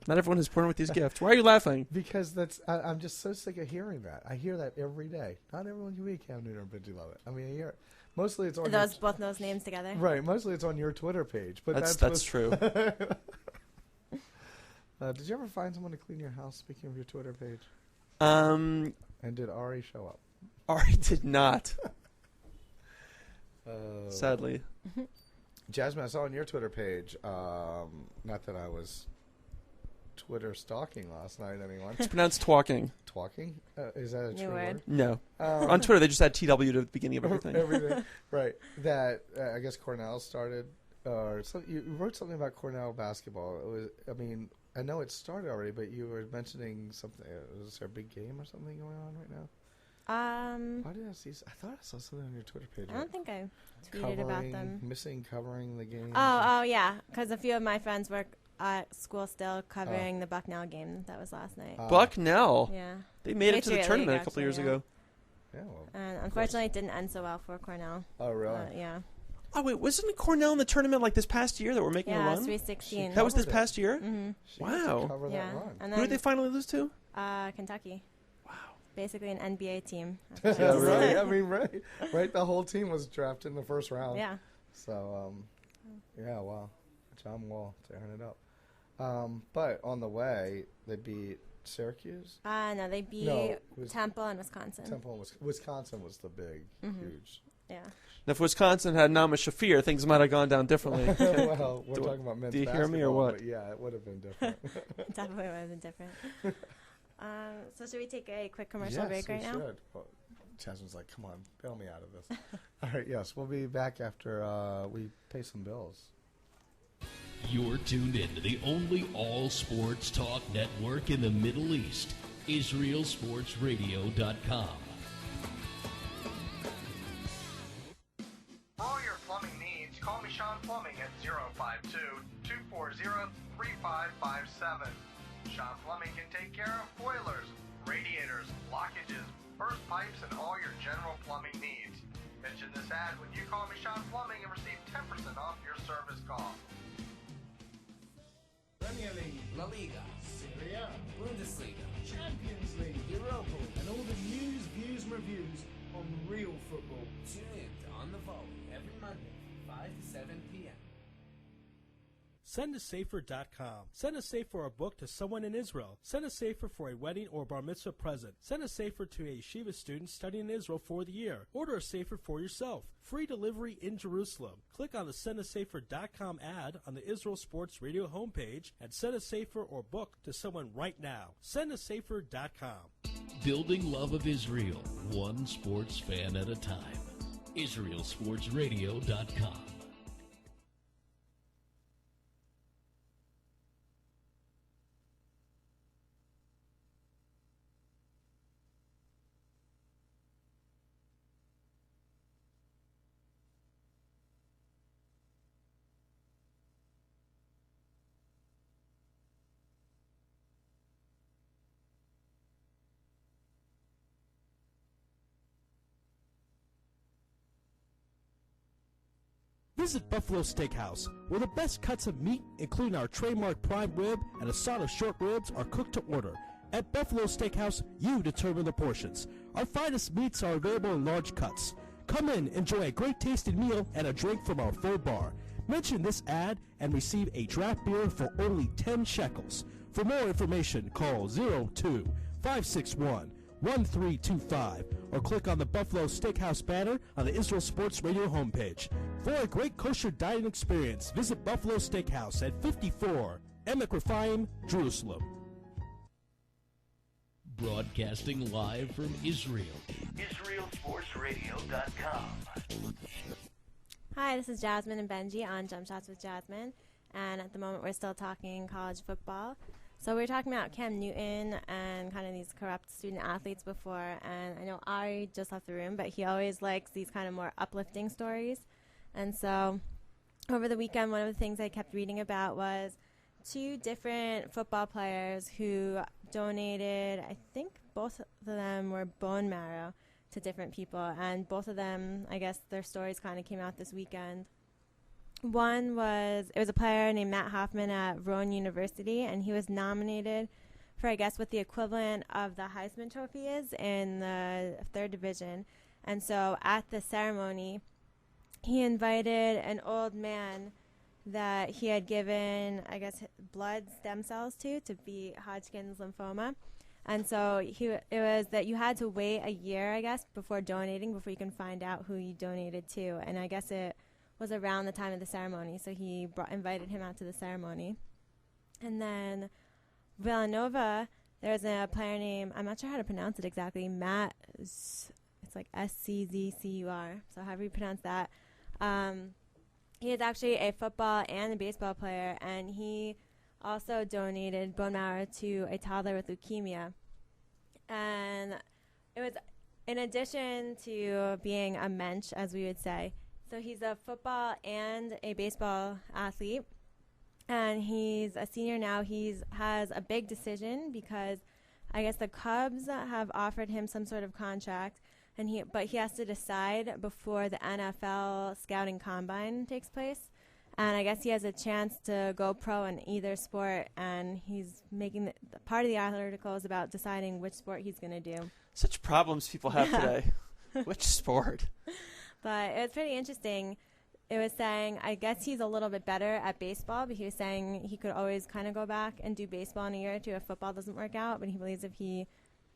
Not everyone is born with these gifts. Why are you laughing? Because I'm just so sick of hearing that. I hear that every day. Not everyone can be a Cam Newton or Benji Levitt. I mean, I hear it. Mostly it's on both those names together. Right. Mostly it's on your Twitter page. But that's true. Did you ever find someone to clean your house? Speaking of your Twitter page. And did Ari show up? Ari did not. Sadly. Jasmine, I saw on your Twitter page. Not that I was Twitter stalking last night. Anyone? It's pronounced twalking. Twalking? Is that a true word? No. On Twitter, they just add TW to the beginning of everything. Everything. Right. That I guess Cornell started. You wrote something about Cornell basketball. It was. I mean, I know it started already, but you were mentioning something. Was there a big game or something going on right now? Why did I see? I thought I saw something on your Twitter page. I don't think I tweeted about them. Covering the game. Oh, yeah. Because a few of my friends work at school still covering the Bucknell game that was last night. Bucknell? Yeah. They made it to the tournament a couple years ago. Yeah. Well, and unfortunately, it didn't end so well for Cornell. Oh, really? Yeah. Oh, wait. Wasn't Cornell in the tournament like this past year that we're making a run? Yeah, Sweet 16. That was this past year? Mm-hmm. Wow. Yeah. And who did they finally lose to? Kentucky. Basically an NBA team. Yeah, right. I mean, right. The whole team was drafted in the first round. Yeah. So, yeah, wow. John Wall tearing it up. But on the way, they beat Syracuse. No, they beat Temple and Wisconsin. Temple and Wisconsin was the big, huge. Yeah. Now, if Wisconsin had Nama Shafir, things might have gone down differently. Well, we're talking about men's basketball. Do you hear me or what? But yeah, it would have been different. Definitely would have been different. So should we take a quick commercial break right now? Yes, we should. Well, Jasmine's like, come on, bail me out of this. All right, yes, we'll be back after we pay some bills. You're tuned in to the only all-sports talk network in the Middle East, IsraelSportsRadio.com. For all your plumbing needs, call me Sean Plumbing at 052-240-3557. Sean Plumbing can take care of boilers, radiators, blockages, burst pipes, and all your general plumbing needs. Mention this ad when you call me Sean Plumbing and receive 10% off your service call. Premier League, La Liga, Serie A, Bundesliga, Champions League, Europa League, and all the news, views, and reviews on real football. Tune in to On the Volley every Monday from 5 to 7 p.m. SendASafer.com. Send a safe for a book to someone in Israel. Send a safer for a wedding or bar mitzvah present. Send a safer to a yeshiva student studying in Israel for the year. Order a safer for yourself. Free delivery in Jerusalem. Click on the SendASafer.com ad on the Israel Sports Radio homepage and send a safer or book to someone right now. SendASafer.com. Building love of Israel, one sports fan at a time. IsraelSportsRadio.com. Visit Buffalo Steakhouse, where the best cuts of meat, including our trademark prime rib and a side of short ribs, are cooked to order. At Buffalo Steakhouse, you determine the portions. Our finest meats are available in large cuts. Come in, enjoy a great tasting meal and a drink from our full bar. Mention this ad and receive a draft beer for only 10 shekels. For more information, call 02-561-1325 or click on the Buffalo Steakhouse banner on the Israel Sports Radio homepage. For a great kosher dining experience, visit Buffalo Steakhouse at 54 Emek Rephaim, Jerusalem. Broadcasting live from Israel. IsraelSportsRadio.com. Hi, this is Jasmine and Benji on Jumpshots with Jasmine, and at the moment we're still talking college football. So we were talking about Cam Newton and kind of these corrupt student athletes before, and I know Ari just left the room, but he always likes these kind of more uplifting stories. And so over the weekend, one of the things I kept reading about was 2 different football players who donated, I think both of them were bone marrow, to different people. And both of them, I guess their stories kind of came out this weekend. One was, it was a player named Matt Hoffman at Rowan University, and he was nominated for, I guess, what the equivalent of the Heisman Trophy is in the 3rd division. And so at the ceremony, he invited an old man that he had given, I guess, blood stem cells to beat Hodgkin's lymphoma. And so it was that you had to wait a year, I guess, before donating, before you can find out who you donated to. And I guess it was around the time of the ceremony, so he invited him out to the ceremony. And then Villanova, there's a player named, I'm not sure how to pronounce it exactly, Matt, it's like Sczcur, so however you pronounce that. He is actually a football and a baseball player, and he also donated bone marrow to a toddler with leukemia. And it was in addition to being a mensch, as we would say. So he's a football and a baseball athlete, and he's a senior now. He has a big decision because I guess the Cubs have offered him some sort of contract, but he has to decide before the NFL scouting combine takes place. And I guess he has a chance to go pro in either sport, and he's making part of the article is about deciding which sport he's going to do. Such problems people have today. Which sport? But it was pretty interesting. It was saying, I guess he's a little bit better at baseball, but he was saying he could always kind of go back and do baseball in a year or two if football doesn't work out. But he believes if he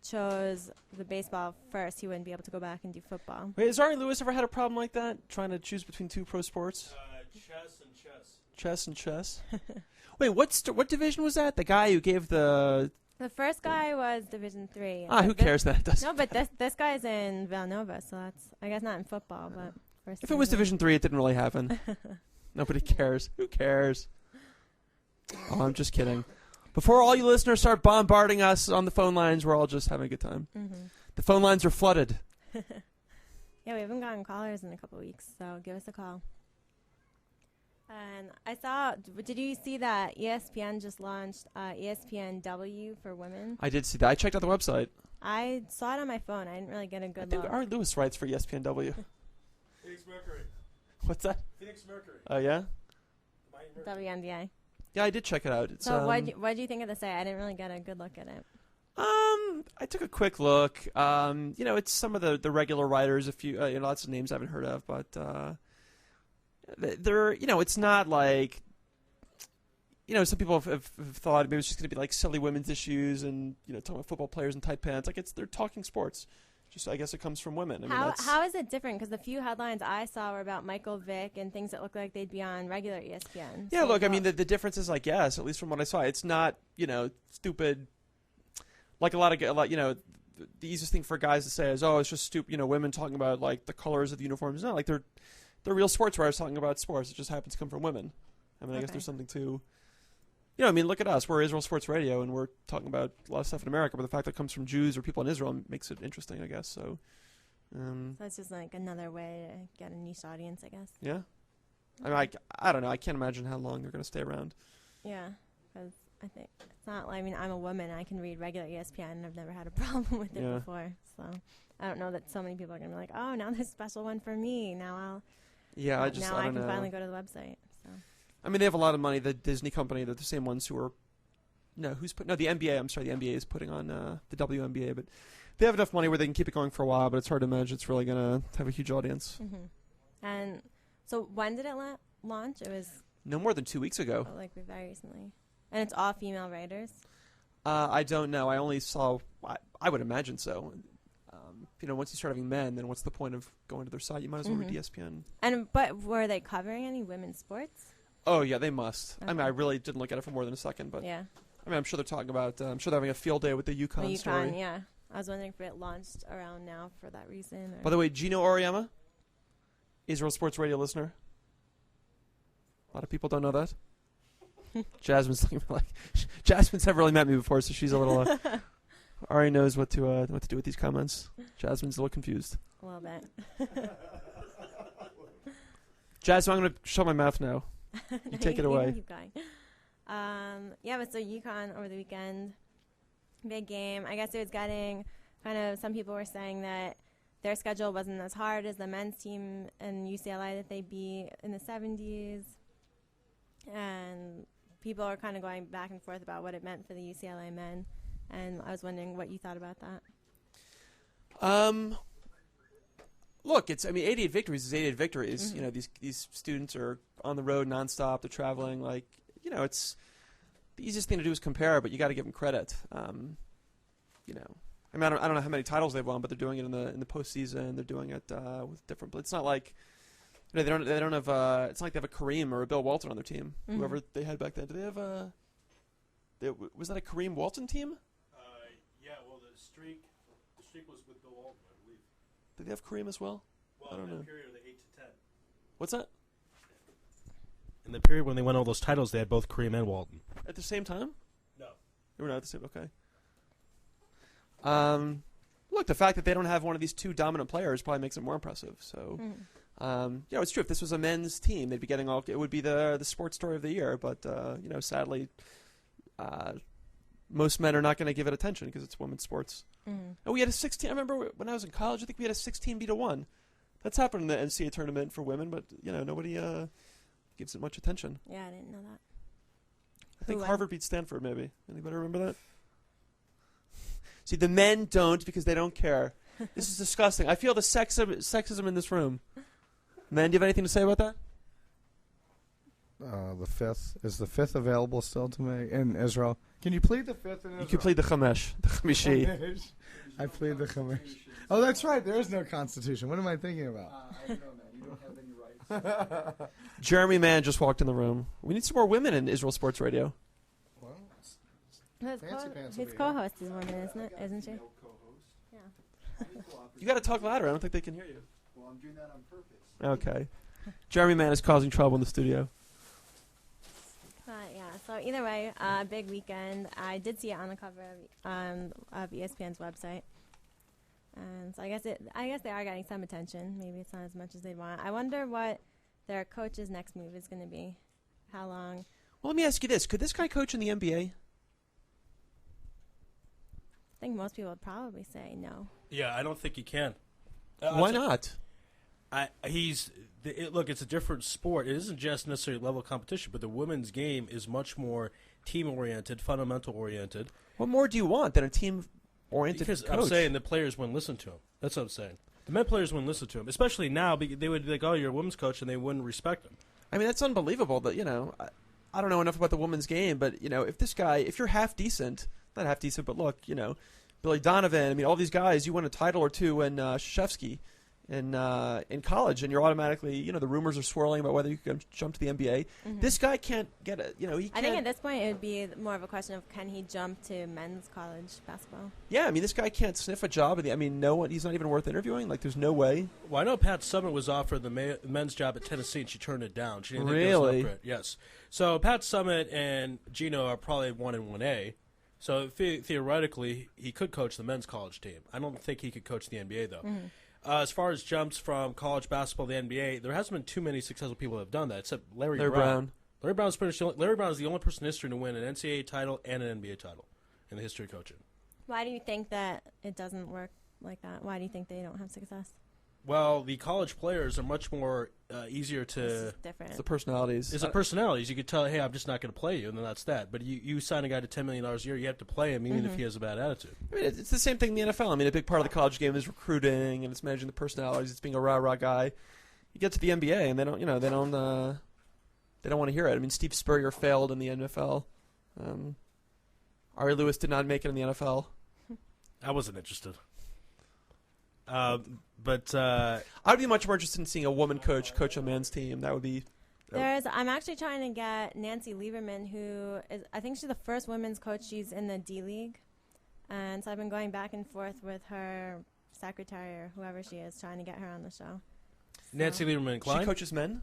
chose the baseball first, he wouldn't be able to go back and do football. Wait, has Ari Lewis ever had a problem like that, trying to choose between 2 pro sports? Chess and chess. Chess and chess? Wait, what division was that? The guy who gave the first guy was Division III. Who cares that? No, but this guy's in Villanova, so that's, I guess, not in football, but first. If it was Division III, it didn't really happen. Nobody cares. Who cares? Oh, I'm just kidding. Before all you listeners start bombarding us on the phone lines, we're all just having a good time. Mm-hmm. The phone lines are flooded. Yeah, we haven't gotten callers in a couple of weeks, so give us a call. And I saw, did you see that ESPN just launched ESPNW for women? I did see that. I checked out the website. I saw it on my phone. I didn't really get a good look. I think Art Lewis writes for ESPNW. Phoenix Mercury. What's that? Phoenix Mercury. Oh, yeah? WNBA. Yeah, I did check it out. It's, so what do you think of the site? I didn't really get a good look at it. I took a quick look. It's some of the regular writers, a few, lots of names I haven't heard of, but they're, it's not like, some people have thought maybe it's just going to be like silly women's issues and, talking about football players in tight pants. Like, they're talking sports. Just, I guess it comes from women. How is it different? Because the few headlines I saw were about Michael Vick and things that look like they'd be on regular ESPN. Yeah, so look, the difference is, I guess, at least from what I saw, it's not, stupid. Like the easiest thing for guys to say is, oh, it's just stupid, women talking about, like, the colors of the uniforms. No, like, they're real sports writers talking about sports. It just happens to come from women. I guess there's something to, look at us. We're Israel Sports Radio, and we're talking about a lot of stuff in America, but the fact that it comes from Jews or people in Israel makes it interesting, I guess. So it's just like another way to get a niche audience, I guess. Yeah. I don't know. I can't imagine how long they're going to stay around. Yeah, because I think it's not like, I'm a woman. I can read regular ESPN, and I've never had a problem with it before. So I don't know that so many people are going to be like, oh, now there's a special one for me. Now I can finally go to the website. So. They have a lot of money. The Disney company, they're the same ones who are... the NBA. I'm sorry, the NBA is putting on the WNBA, but they have enough money where they can keep it going for a while, but it's hard to imagine it's really going to have a huge audience. Mm-hmm. And so when did it launch? It was... No more than 2 weeks ago. Like very recently. And it's all female writers? I don't know. I only saw... I would imagine so. Once you start having men, then what's the point of going to their site? You might as well read ESPN. But were they covering any women's sports? Oh, yeah, they must. Okay. I really didn't look at it for more than a second, but yeah. I'm sure they're talking about. I'm sure they're having a field day with the UConn story. Yeah. I was wondering if it launched around now for that reason. Or... By the way, Gino Auriemma, Israel Sports Radio listener. A lot of people don't know that. Jasmine's looking like Jasmine's never really met me before, so she's a little. Ari knows what to do with these comments. Jasmine's a little confused. A little bit. Jasmine, I'm going to show my mouth now. You take it away. Keep going. But so UConn over the weekend, big game. I guess it was getting some people were saying that their schedule wasn't as hard as the men's team in UCLA that they beat in the 70s. And people are kind of going back and forth about what it meant for the UCLA men. And I was wondering what you thought about that. Look, 88 victories is 88 victories. You know, these students are on the road nonstop. They're traveling. Like, you know, it's the easiest thing to do is compare, but you got to give them credit. You know, I mean, I don't know how many titles they've won, but they're doing it in the postseason. They're doing it with different. But it's not like, you know, they don't have. It's not like they have a Kareem or a Bill Walton on their team. Whoever they had back then. Do they have a? Was that a Kareem Walton team? Yeah. Well, the streak was with Bill Walton, I believe. Did they have Kareem as well? Well, I don't in know. the period of the 8 to 10. What's that? In the period when they won all those titles, they had both Kareem and Walton. At the same time? No. They were not at the same. Okay. Look, the fact that they don't have one of these two dominant players probably makes it more impressive. So, yeah, it's true. If this was a men's team, they'd be getting all. It would be the sports story of the year. But you know, sadly, most men are not going to give it attention because it's women's sports. And we had a 16. I remember when I was in college. I think we had a 16-1. That's happened in the NCAA tournament for women, but you know, nobody gives it much attention. Yeah, I didn't know that. I think Harvard beat Stanford. Maybe anybody remember that? See, the men don't because they don't care. This is disgusting. I feel the sexism in this room. Men, do you have anything to say about that? The fifth. Is the fifth available still to me in Israel? Can you plead the fifth in Israel? You can plead the Chamesh. The Chamishi. I plead the Chamesh. Oh, that's right. There is no constitution. What am I thinking about? I don't know, man. You don't have any rights. Jeremy Mann just walked in the room. We need some more women in Israel Sports Radio. Well, His co-host is woman, isn't she? Yeah. You got to talk louder. I don't think they can hear you. Well, I'm doing that on purpose. Okay. Jeremy Mann is causing trouble in the studio. Yeah, so either way, big weekend. I did see it on the cover of ESPN's website. And so I guess they are getting some attention. Maybe it's not as much as they want. I wonder what their coach's next move is going to be. How long? Well, let me ask you this. Could this guy coach in the NBA? I think most people would probably say no. Yeah, I don't think he can. Why not? Look, it's a different sport. It isn't just necessarily level competition, but the women's game is much more team-oriented, fundamental-oriented. What more do you want than a team-oriented coach? coach? I'm saying the players wouldn't listen to him. That's what I'm saying. The men players wouldn't listen to him, especially now. They would be like, "Oh, you're a women's coach," and they wouldn't respect him. I mean, that's unbelievable. But you know, I don't know enough about the women's game. But you know, if you're half decent, not half decent, but look, you know, Billy Donovan. I mean, all these guys. You win a title or two in Krzyzewski in college, and you're automatically, you know, the rumors are swirling about whether you can jump to the NBA. This guy can't get it. You know, he can't. I think at this point it would be more of a question of can he jump to men's college basketball? Yeah, I mean, this guy can't sniff a job. I mean, no one. He's not even worth interviewing. Like, there's no way. Well, I know Pat Summitt was offered the men's job at Tennessee, and she turned it down. She didn't think it was up for it. Yes. So Pat Summitt and Gino are probably 1 and 1A. So theoretically, he could coach the men's college team. I don't think he could coach the NBA though. As far as jumps from college basketball to the NBA, there hasn't been too many successful people that have done that, except Larry Brown. Larry Brown is the only person in history to win an NCAA title and an NBA title in the history of coaching. Why do you think that it doesn't work like that? Why do you think they don't have success? Well, the college players are much more easier to. It's different. It's the personalities. It's the personalities. You could tell, hey, I'm just not going to play you, and then that's that. But you sign a guy to $10 million a year, you have to play him, even if he has a bad attitude. I mean, it's the same thing in the NFL. I mean, a big part of the college game is recruiting, and it's managing the personalities. It's being a rah-rah guy. You get to the NBA, and they don't want to hear it. I mean, Steve Spurrier failed in the NFL. Ari Lewis did not make it in the NFL. I wasn't interested. But I'd be much more interested in seeing a woman coach a men's team. That would be. I'm actually trying to get Nancy Lieberman, who is, I think she's the first women's coach. She's in the D League, and so I've been going back and forth with her secretary or whoever she is, trying to get her on the show. Nancy Lieberman Klein. She coaches men.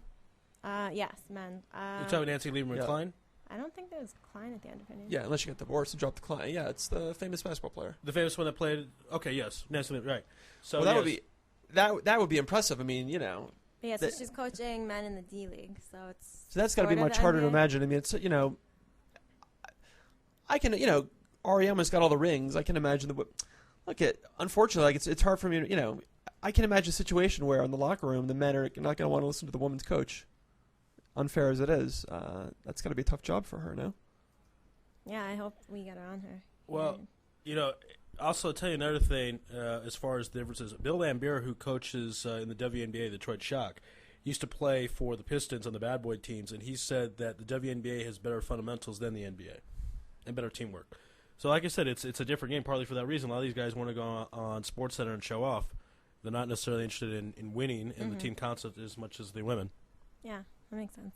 Yes, men. You're talking Nancy Lieberman Klein. I don't think there's Klein at the end of her name. Yeah, unless you get divorced and drop the Klein. Yeah, it's the famous basketball player. The famous one that played. Okay, yes, Nancy Lieberman. Right. So that would be that would be impressive. I mean, you know. Yeah, so she's coaching men in the D League, so it's. So that's got to be much harder to imagine. I mean, it's, you know. I can, you know, Ariema's got all the rings. I can imagine the. Look, unfortunately, like it's hard for me. You know, I can imagine a situation where in the locker room the men are not going to want to listen to the woman's coach. Unfair as it is, that's going to be a tough job for her, no? Yeah, I hope we get her on her. Well, also tell you another thing as far as the differences. Bill Lambier, who coaches in the WNBA, the Detroit Shock, used to play for the Pistons on the bad boy teams, and he said that the WNBA has better fundamentals than the NBA and better teamwork. So like I said, it's a different game partly for that reason. A lot of these guys want to go on SportsCenter and show off. They're not necessarily interested in winning in the team concept as much as the women. Yeah, that makes sense.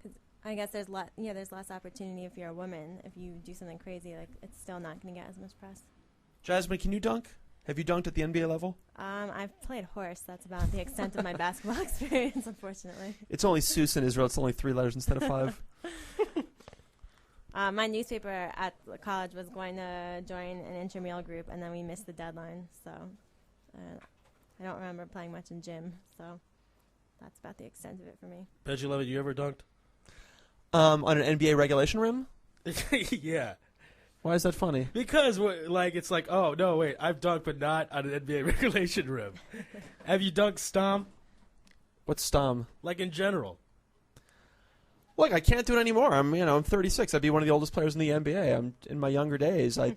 Because I guess there's less opportunity if you're a woman. If you do something crazy, like it's still not going to get as much press. Jasmine, can you dunk? Have you dunked at the NBA level? I've played horse. That's about the extent of my basketball experience, unfortunately. It's only Seuss in Israel. It's only 3 letters instead of 5. My newspaper at college was going to join an intramural group, and then we missed the deadline. So I don't remember playing much in gym. So that's about the extent of it for me. Benji Levitt, you ever dunked? On an NBA regulation rim? Yeah. Why is that funny? Because it's like, oh no, wait, I've dunked, but not on an NBA regulation rim. Have you dunked Stom? What's Stom? Like in general. Look, I can't do it anymore. I'm 36. I'd be one of the oldest players in the NBA. I'm in my younger days. I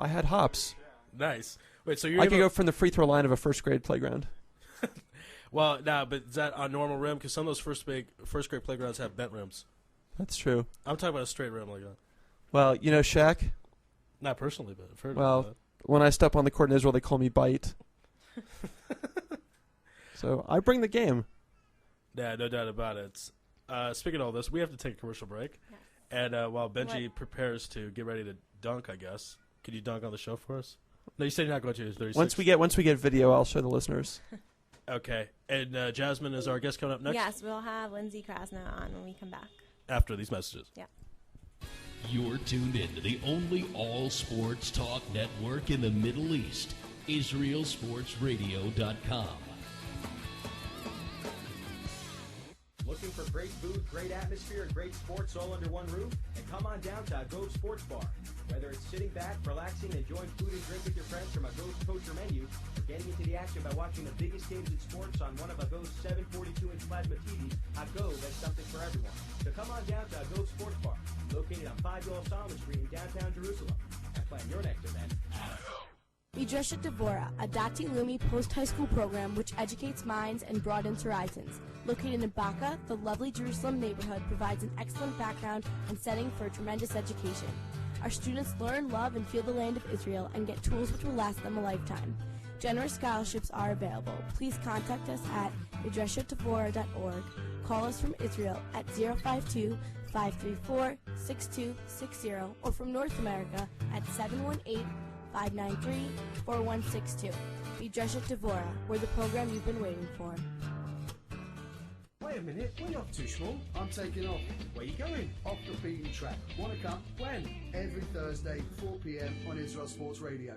had hops. Nice. Wait, so I could go from the free throw line of a first grade playground. Well, but is that on normal rim? Because some of those first grade playgrounds have bent rims. That's true. I'm talking about a straight rim like that. Well, Shaq? Not personally, but I've heard of that. When I step on the court in Israel, they call me Bite. So I bring the game. Yeah, no doubt about it. Speaking of all this, we have to take a commercial break. Yes. And while Benji prepares to get ready to dunk, I guess, could you dunk on the show for us? No, you said you're not going to. 36. Once we get video, I'll show the listeners. Okay. And Jasmine is our guest coming up next? Yes, we'll have Lindsay Krasno on when we come back. After these messages. Yeah. You're tuned in to the only all-sports talk network in the Middle East, IsraelSportsRadio.com. Looking for great food, great atmosphere, and great sports all under one roof? And come on down to Agove Sports Bar. Whether it's sitting back, relaxing, enjoying food and drink with your friends from Agove's kosher menu, or getting into the action by watching the biggest games in sports on one of Agove's 742-inch plasma TVs, Agove has something for everyone. So come on down to Agove Sports Bar, located on 5 Solomon Street in downtown Jerusalem, and plan your next event at Agove. Midreshet Devora, a Dati Leumi post-high school program which educates minds and broadens horizons. Located in Baca, the lovely Jerusalem neighborhood provides an excellent background and setting for a tremendous education. Our students learn, love, and feel the land of Israel and get tools which will last them a lifetime. Generous scholarships are available. Please contact us at midreshetdevora.org. Call us from Israel at 052-534-6260 or from North America at 718-593-4162. Midreshet Devora, we're the program you've been waiting for. Wait a minute, we're not too small. I'm taking off. Where you going? Off the beaten track. Wanna come? When? Every Thursday, 4 p.m. on Israel Sports Radio.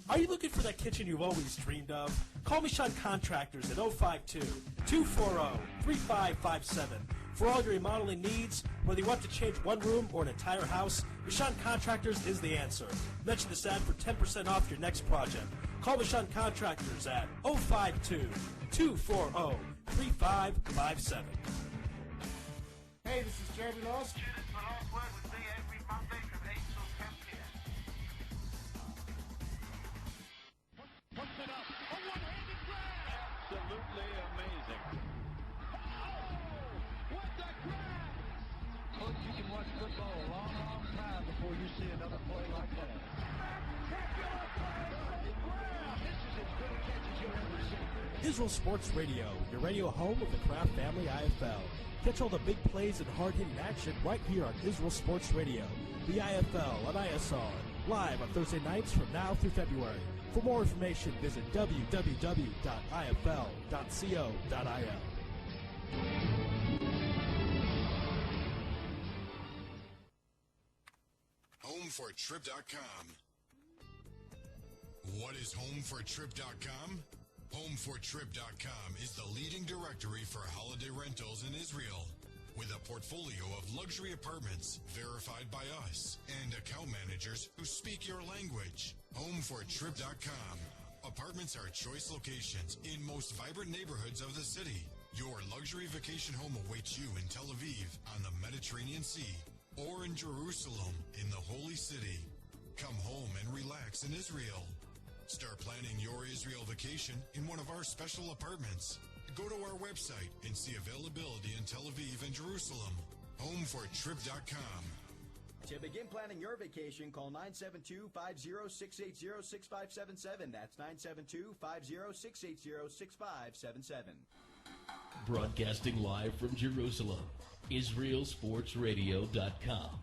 Are you looking for that kitchen you've always dreamed of? Call Michon Contractors at 052-240-3557. For all your remodeling needs, whether you want to change one room or an entire house, Michon Contractors is the answer. Mention this ad for 10% off your next project. Call Michon Contractors at 052-240-3557. Hey, this is Jeremy Laws. Absolutely amazing. What the grab! Folks, you can watch football a long, long time before you see another play like that. This is as good a catch as you'll ever see. Israel Sports Radio, your radio home of the Kraft Family IFL. Catch all the big plays and hard-hitting action right here on Israel Sports Radio. The IFL on ISR, live on Thursday nights from now through February. For more information, visit www.ifl.co.il. Homefortrip.com. What is Homefortrip.com? Homefortrip.com is the leading directory for holiday rentals in Israel, with a portfolio of luxury apartments verified by us and account managers who speak your language. Homefortrip.com Apartments are choice locations in most vibrant neighborhoods of the city. Your luxury vacation home awaits you in Tel Aviv on the Mediterranean Sea or in Jerusalem in the Holy City. Come home and relax in Israel. Start planning your Israel vacation in one of our special apartments. Go to our website and see availability in Tel Aviv and Jerusalem. Homefortrip.com. To begin planning your vacation, call 972-50680-6577. That's 972-50680-6577. Broadcasting live from Jerusalem, IsraelSportsRadio.com.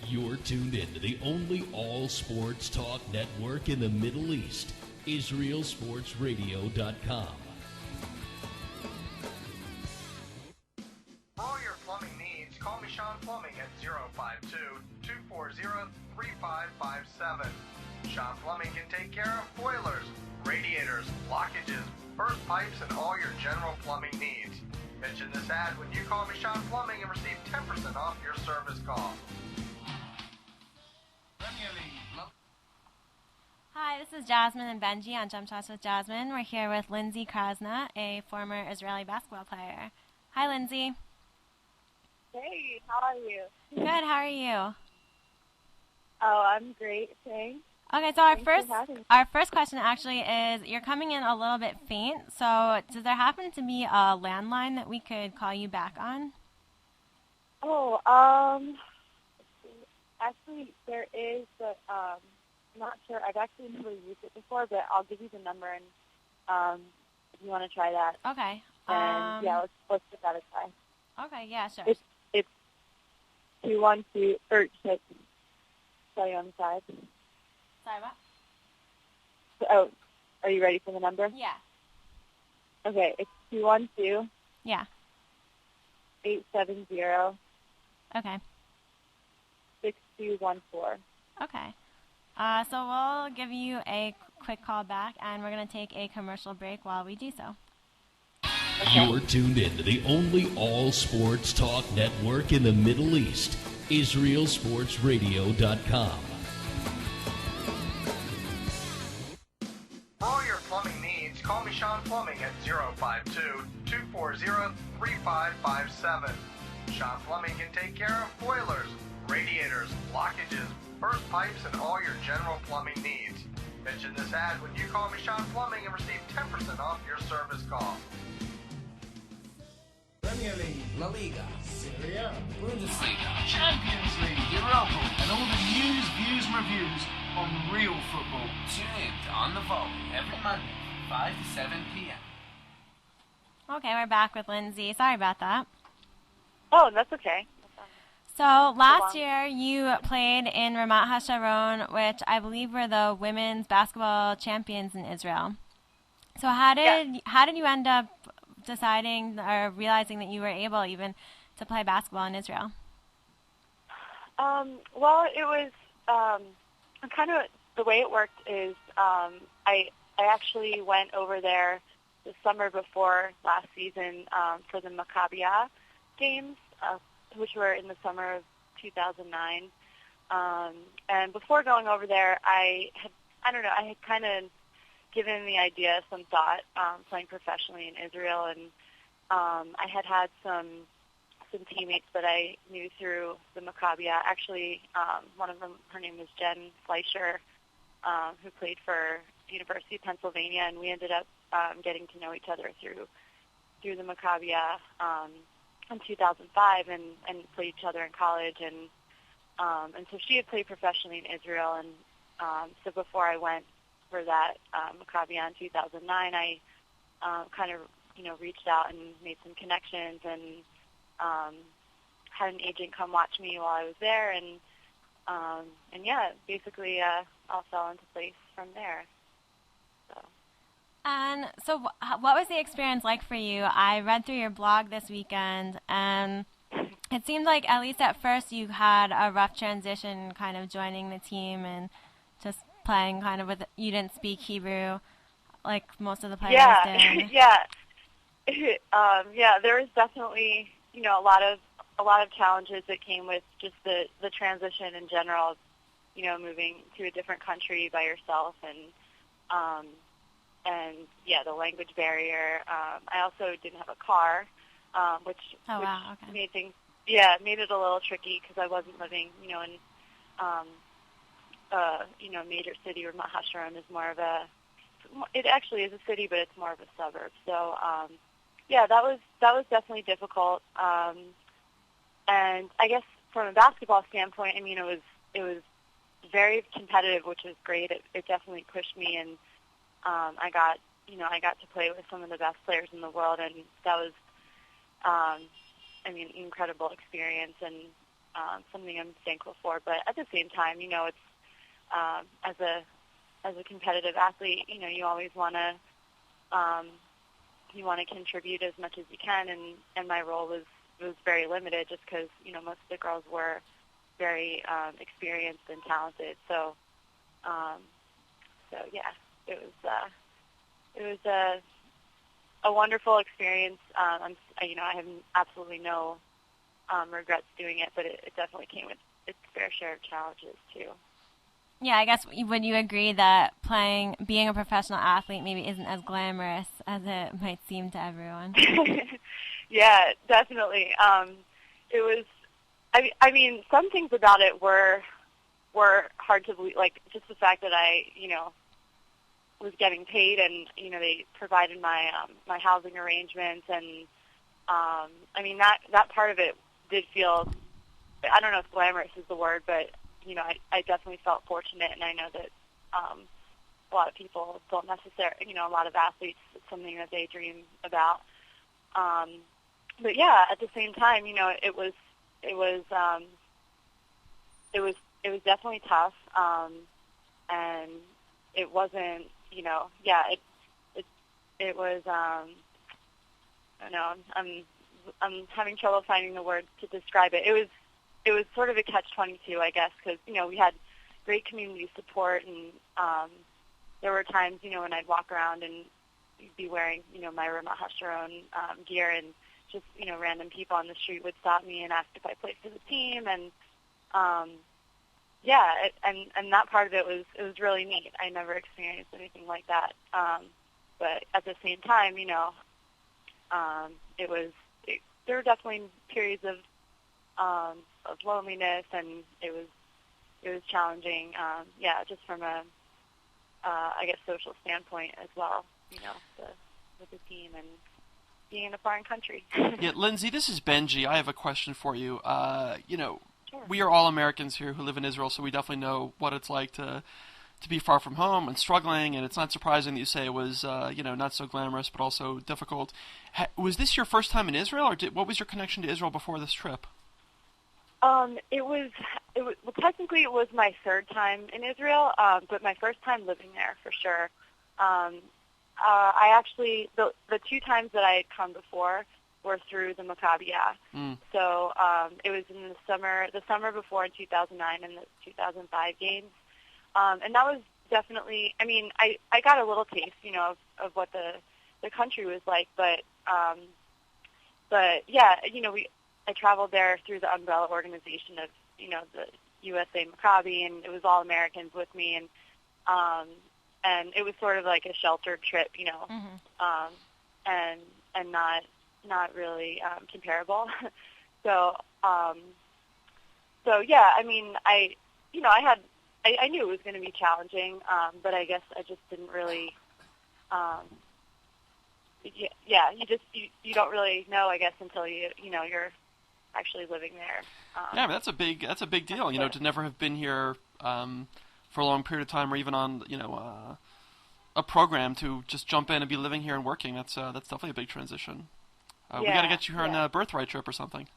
You're tuned in to the only all-sports talk network in the Middle East, IsraelSportsRadio.com. For all your plumbing needs, call me Sean Plumbing at 052-240-3557. Sean Plumbing can take care of boilers, radiators, blockages, burst pipes, and all your general plumbing needs. Mention this ad when you call me Sean Plumbing and receive 10% off your service call. Hi, this is Jasmine and Benji on Jumpshots with Jasmine. We're here with Lindsay Krasna, a former Israeli basketball player. Hi, Lindsay. Hey, how are you? Good, how are you? Oh, I'm great, thanks. Okay, so our first question actually is, you're coming in a little bit faint, so does there happen to be a landline that we could call you back on? Oh, actually there is, but I'm not sure. I've actually never used it before, but I'll give you the number, and if you want to try that. Okay. And yeah, let's give that a try. Okay, yeah, sure. It's 212, or should tell you on the side. Sorry, what? Oh, are you ready for the number? Yeah. Okay, it's 212. Yeah. 870. Okay. 6214. Okay. So we'll give you a quick call back, and we're going to take a commercial break while we do so. Okay. You're tuned in to the only all-sports talk network in the Middle East, IsraelSportsRadio.com. For all your plumbing needs, call me Sean Plumbing at 052-240-3557. Sean Plumbing can take care of boilers, radiators, blockages, burst pipes, and all your general plumbing needs. Mention this ad when you call me Sean Plumbing and receive 10% off your service call. Premier League, La Liga, Serie A, Bundesliga, Champions League, Europa, and all the news, views, and reviews on real football. Tune in to On the Volley every Monday, 5 to 7 p.m. Okay, we're back with Lindsay. Sorry about that. Oh, that's okay. So last year you played in Ramat HaSharon, which I believe were the women's basketball champions in Israel. So how did you end up deciding or realizing that you were able even to play basketball in Israel? Well, it was kind of the way it worked is I actually went over there the summer before last season for the Maccabiah games, which were in the summer of 2009. And before going over there, I had kind of given the idea some thought, playing professionally in Israel, and I had some teammates that I knew through the Maccabiah. Actually, one of them, her name was Jen Fleischer, who played for University of Pennsylvania, and we ended up getting to know each other through the Maccabiah in 2005, and played each other in college, and so she had played professionally in Israel, and so before I went for that Maccabiah in 2009, I kind of reached out and made some connections, and had an agent come watch me while I was there, and yeah, basically all fell into place from there. And so what was the experience like for you? I read through your blog this weekend, and it seemed like at least at first you had a rough transition kind of joining the team and just playing kind of with, you didn't speak Hebrew like most of the players did. Yeah. There was definitely, a lot of challenges that came with just the transition in general, moving to a different country by yourself and yeah, the language barrier. I also didn't have a car, which made things, made it a little tricky because I wasn't living, in a major city where Mahasharon is more of it actually is a city, but it's more of a suburb. So, that was definitely difficult. And I guess from a basketball standpoint, it was very competitive, which was great. It definitely pushed me, and I got to play with some of the best players in the world, and that was, incredible experience and something I'm thankful for. But at the same time, it's as a competitive athlete, you always want to contribute as much as you can, and my role was very limited just because most of the girls were very experienced and talented. So it was a wonderful experience. I have absolutely no regrets doing it, but it definitely came with its fair share of challenges too. Yeah, I guess would you agree that being a professional athlete maybe isn't as glamorous as it might seem to everyone? Yeah, definitely. It was. Some things about it were hard to believe, like just the fact that I, was getting paid, and they provided my my housing arrangements, and that part of it did feel, I don't know if glamorous is the word, but I definitely felt fortunate, and I know that a lot of people don't necessarily, a lot of athletes, it's something that they dream about. But yeah, at the same time, it was definitely tough, and it wasn't, it was, I don't know, I'm having trouble finding the words to describe it. It was sort of a catch-22, I guess, because, we had great community support, and there were times, when I'd walk around and be wearing, my Rama Hasharon gear, and just, random people on the street would stop me and ask if I played for the team, and and that part of it was really neat. I never experienced anything like that, but at the same time, there were definitely periods of loneliness, and it was challenging. Just from a I guess social standpoint as well. With the team and being in a foreign country. Yeah, Lindsay, this is Benji. I have a question for you. Sure. We are all Americans here who live in Israel, so we definitely know what it's like to be far from home and struggling, and it's not surprising that you say it was, not so glamorous, but also difficult. Was this your first time in Israel, or what was your connection to Israel before this trip? Technically it was my third time in Israel, but my first time living there for sure. I actually, the two times that I had come before were through the Maccabiah. So it was in the summer before in 2009 and the 2005 games. And that was definitely, I got a little taste, of what the country was like, but yeah, I traveled there through the umbrella organization of, the USA Maccabi, and it was all Americans with me, and it was sort of like a sheltered trip, and not really comparable. So yeah, I knew it was going to be challenging, but I guess I just didn't really, you don't really know, I guess, until you're actually living there. Yeah, that's a big deal, to never have been here for a long period of time, or even on, a program, to just jump in and be living here and working. That's definitely a big transition. We got to get you here on a birthright trip or something.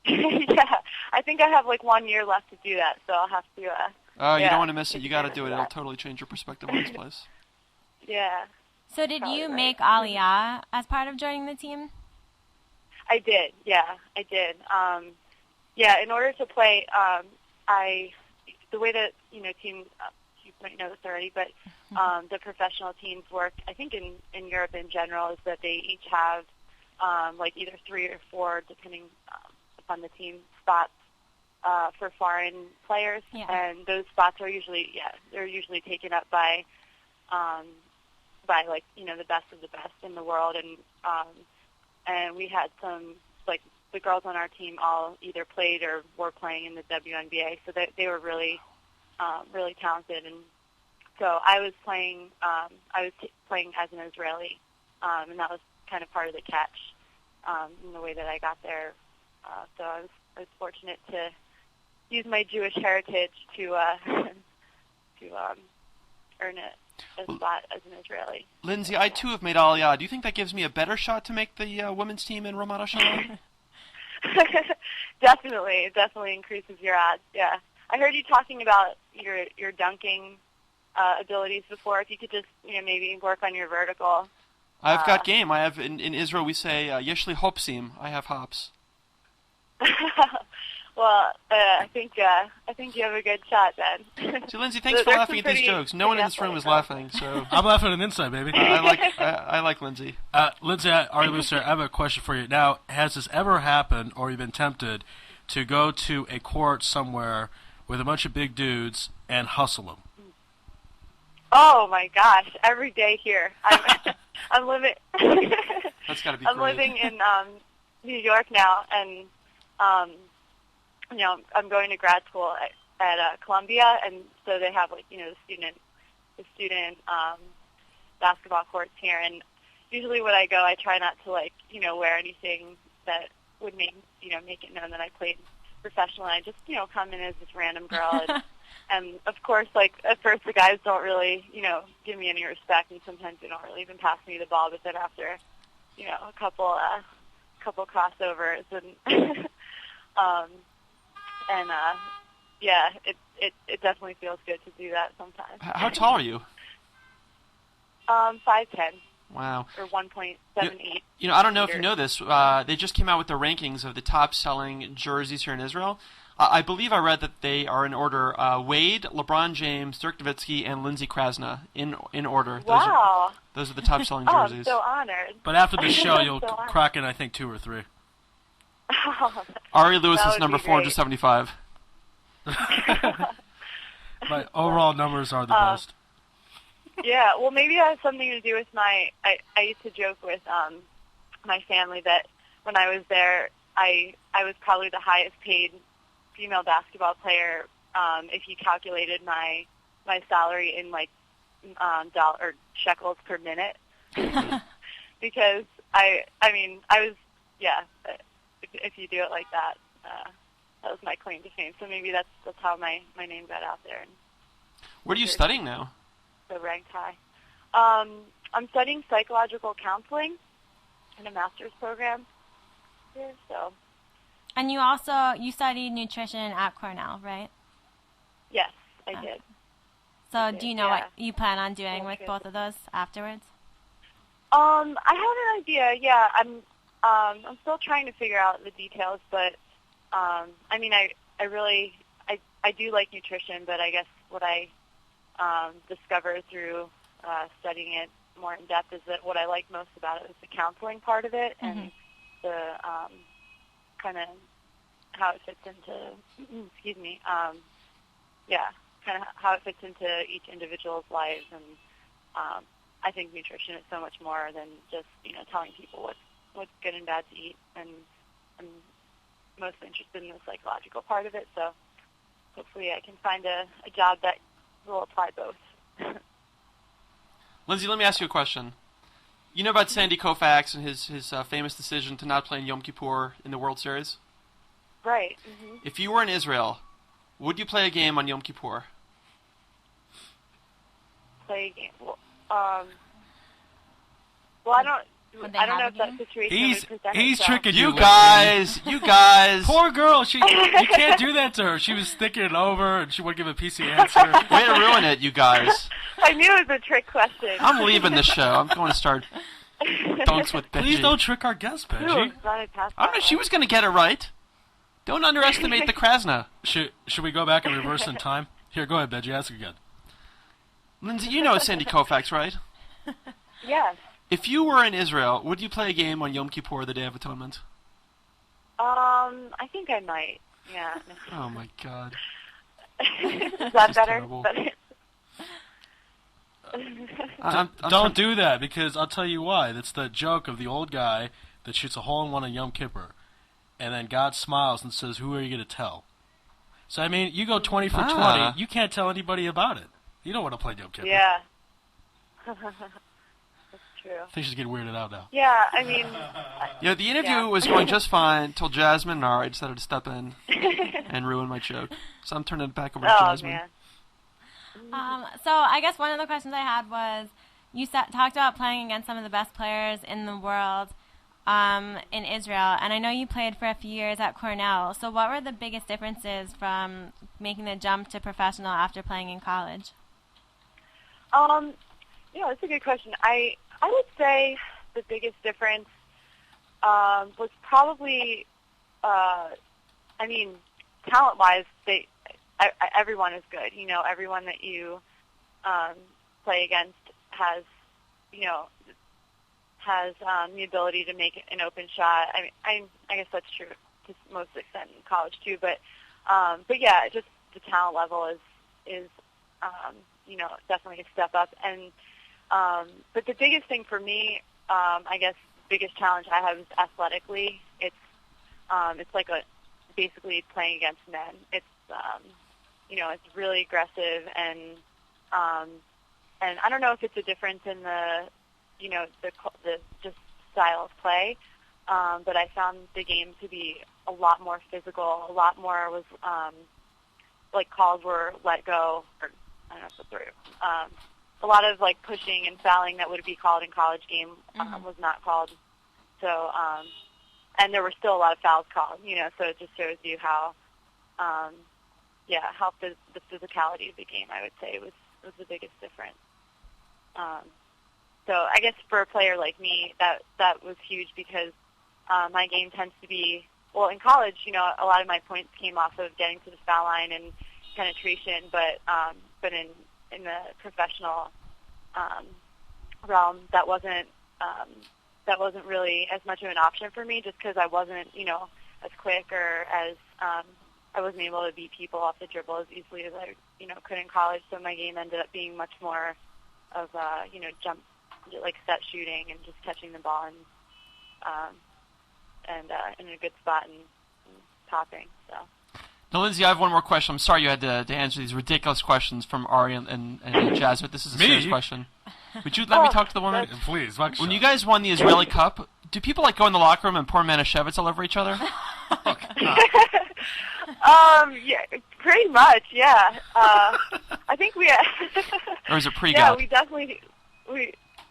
Yeah, I think I have like 1 year left to do that, so I'll have to. You don't want to miss it. You got to do it. It'll totally change your perspective on this place. Yeah. So did you make Aliyah as part of joining the team? I did. Yeah, I did. In order to play, the way that teams, you might know this already, but the professional teams work, I think in Europe in general, is that they each have like either 3 or 4, depending upon the team, spots for foreign players, Yeah. and those spots are usually they're usually taken up by like the best of the best in the world, and we had some like the girls on our team all either played or were playing in the WNBA, so they were really really talented, and so I was playing playing as an Israeli, and that was kind of part of the catch in the way that I got there. So I was fortunate to use my Jewish heritage to earn a spot as an Israeli. Lindsay, I too have made Aliyah. Do you think that gives me a better shot to make the women's team in Ramat HaShalom? Definitely, it definitely increases your odds. Yeah, I heard you talking about your dunking abilities before. If you could just maybe work on your vertical. I've got game. I have in Israel we say Yeshli hopsim. I have hops. Well, I think you have a good shot then. So, Lindsay, thanks for laughing at these jokes. No one in this room is laughing, so I'm laughing on the inside, baby. I like Lindsay. Lindsay, our listener, I have a question for you. Now, has this ever happened, or you've been tempted to go to a court somewhere with a bunch of big dudes and hustle them? Oh my gosh! Every day here, I'm living. That's got to be. I'm great. living in New York now, and I'm going to grad school at Columbia, and so they have the student basketball courts here. And usually when I go, I try not to wear anything that would make it known that I played professionally. I just come in as this random girl, and of course at first the guys don't really give me any respect, and sometimes they don't really even pass me the ball. But then after a couple crossovers and it definitely feels good to do that sometimes. How tall are you? 5'10". Wow. Or 1.78. I don't know if you know this. They just came out with the rankings of the top selling jerseys here in Israel. I believe I read that they are in order: Wade, LeBron James, Dirk Nowitzki, and Lindsey Krasna in order. Wow. Those are the top selling jerseys. I'm so honored. But after the show, you'll crack in, I think, 2 or 3. Ari Lewis is number 475. My overall numbers are the best. Yeah, well, maybe that has something to do with I used to joke with my family that when I was there, I was probably the highest paid female basketball player if you calculated my salary in dollar or shekels per minute. Because I was if you do it like that, that was my claim to fame. So maybe that's how my name got out there. And what are you studying now? So ranked high. I'm studying psychological counseling in a master's program here. So. And you studied nutrition at Cornell, right? Yes, I did. So do you know what you plan on doing with both of those afterwards? I have an idea. Yeah, I'm still trying to figure out the details, but I do like nutrition, but I guess what I discovered through studying it more in depth is that what I like most about it is the counseling part of it, and the kind of how it fits into kind of how it fits into each individual's lives. And I think nutrition is so much more than just telling people what's good and bad to eat, and I'm mostly interested in the psychological part of it, so hopefully I can find a job that will apply both. Lindsay, let me ask you a question. You know about Sandy Koufax and his famous decision to not play in Yom Kippur in the World Series? Right. Mm-hmm. If you were in Israel, would you play a game on Yom Kippur? Play a game? Well, I don't know if that situation would present He's itself. tricking you guys. You guys. Poor girl. You can't do that to her. She was thinking it over, and she wouldn't give a PC answer. Way to ruin it, you guys. I knew it was a trick question. I'm leaving the show. I'm going to start dunks with Benji. Please don't trick our guest, Benji. She was going to get it right. Don't underestimate the Krasna. Should we go back and reverse in time? Here, go ahead, Benji. Ask again. Lindsay, you know Sandy Koufax, right? Yes. If you were in Israel, would you play a game on Yom Kippur, the Day of Atonement? I think I might. Yeah. Oh my God. Is that better? Don't do that, because I'll tell you why. That's the joke of the old guy that shoots a hole in one on Yom Kippur, and then God smiles and says, "Who are you going to tell?" So I mean, you go 20 for 20, you can't tell anybody about it. You don't want to play Yom Kippur. Yeah. That's true. Things just get weirded out now. Yeah, I mean... Yeah, the interview was going just fine until Jasmine and I decided to step in and ruin my joke. So I'm turning it back over to Jasmine. Man. So I guess one of the questions I had was, you talked about playing against some of the best players in the world in Israel, and I know you played for a few years at Cornell. So what were the biggest differences from making the jump to professional after playing in college? Yeah, that's a good question. I would say the biggest difference was probably, I mean, talent-wise, everyone is good. You know, everyone that you play against has, you know, has the ability to make an open shot. I guess that's true to most extent in college too. But yeah, just the talent level is you know, definitely a step up. And but the biggest thing for me, I guess, the biggest challenge I have is athletically. It's like basically playing against men. It's you know, it's really aggressive, and I don't know if it's a difference in the, you know, the just style of play, but I found the game to be a lot more physical. A lot more was like calls were let go, or I don't know if that's the right. A lot of like pushing and fouling that would be called in college game was not called. So and there were still a lot of fouls called. You know, so it just shows you how. How the physicality of the game, I would say, was the biggest difference. So I guess for a player like me, that was huge, because my game tends to be, well, in college, you know, a lot of my points came off of getting to the foul line and penetration, but in the professional realm, that wasn't really as much of an option for me, just because I wasn't, you know, as quick or as I wasn't able to beat people off the dribble as easily as I, you know, could in college. So my game ended up being much more of, you know, jump, like set shooting and just catching the ball and in a good spot and popping. So. Now, Lindsay, I have one more question. I'm sorry you had to answer these ridiculous questions from Ari and Jasmine. This is a serious question. Would you let me talk to the woman? Please. When you guys won the Israeli Cup, do people like go in the locker room and pour Manischewitz all over each other? Yeah, pretty much, yeah. I think we... Or is it pre-God? Yeah, we definitely...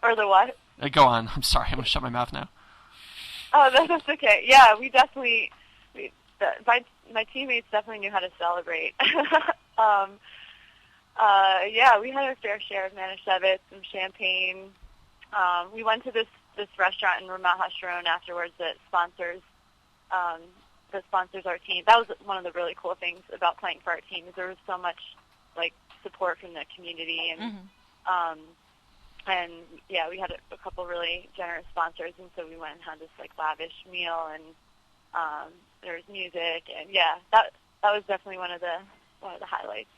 Or the what? Go on. I'm sorry. I'm going to shut my mouth now. Oh, that's okay. Yeah, we definitely... My teammates definitely knew how to celebrate. Yeah, we had a fair share of Manischewitz, some champagne. We went to this restaurant in Ramat HaSharon afterwards that sponsors our team. That was one of the really cool things about playing for our team, is there was so much like support from the community, and and yeah, we had a couple really generous sponsors, and so we went and had this like lavish meal, and there was music, and yeah, that was definitely one of the highlights.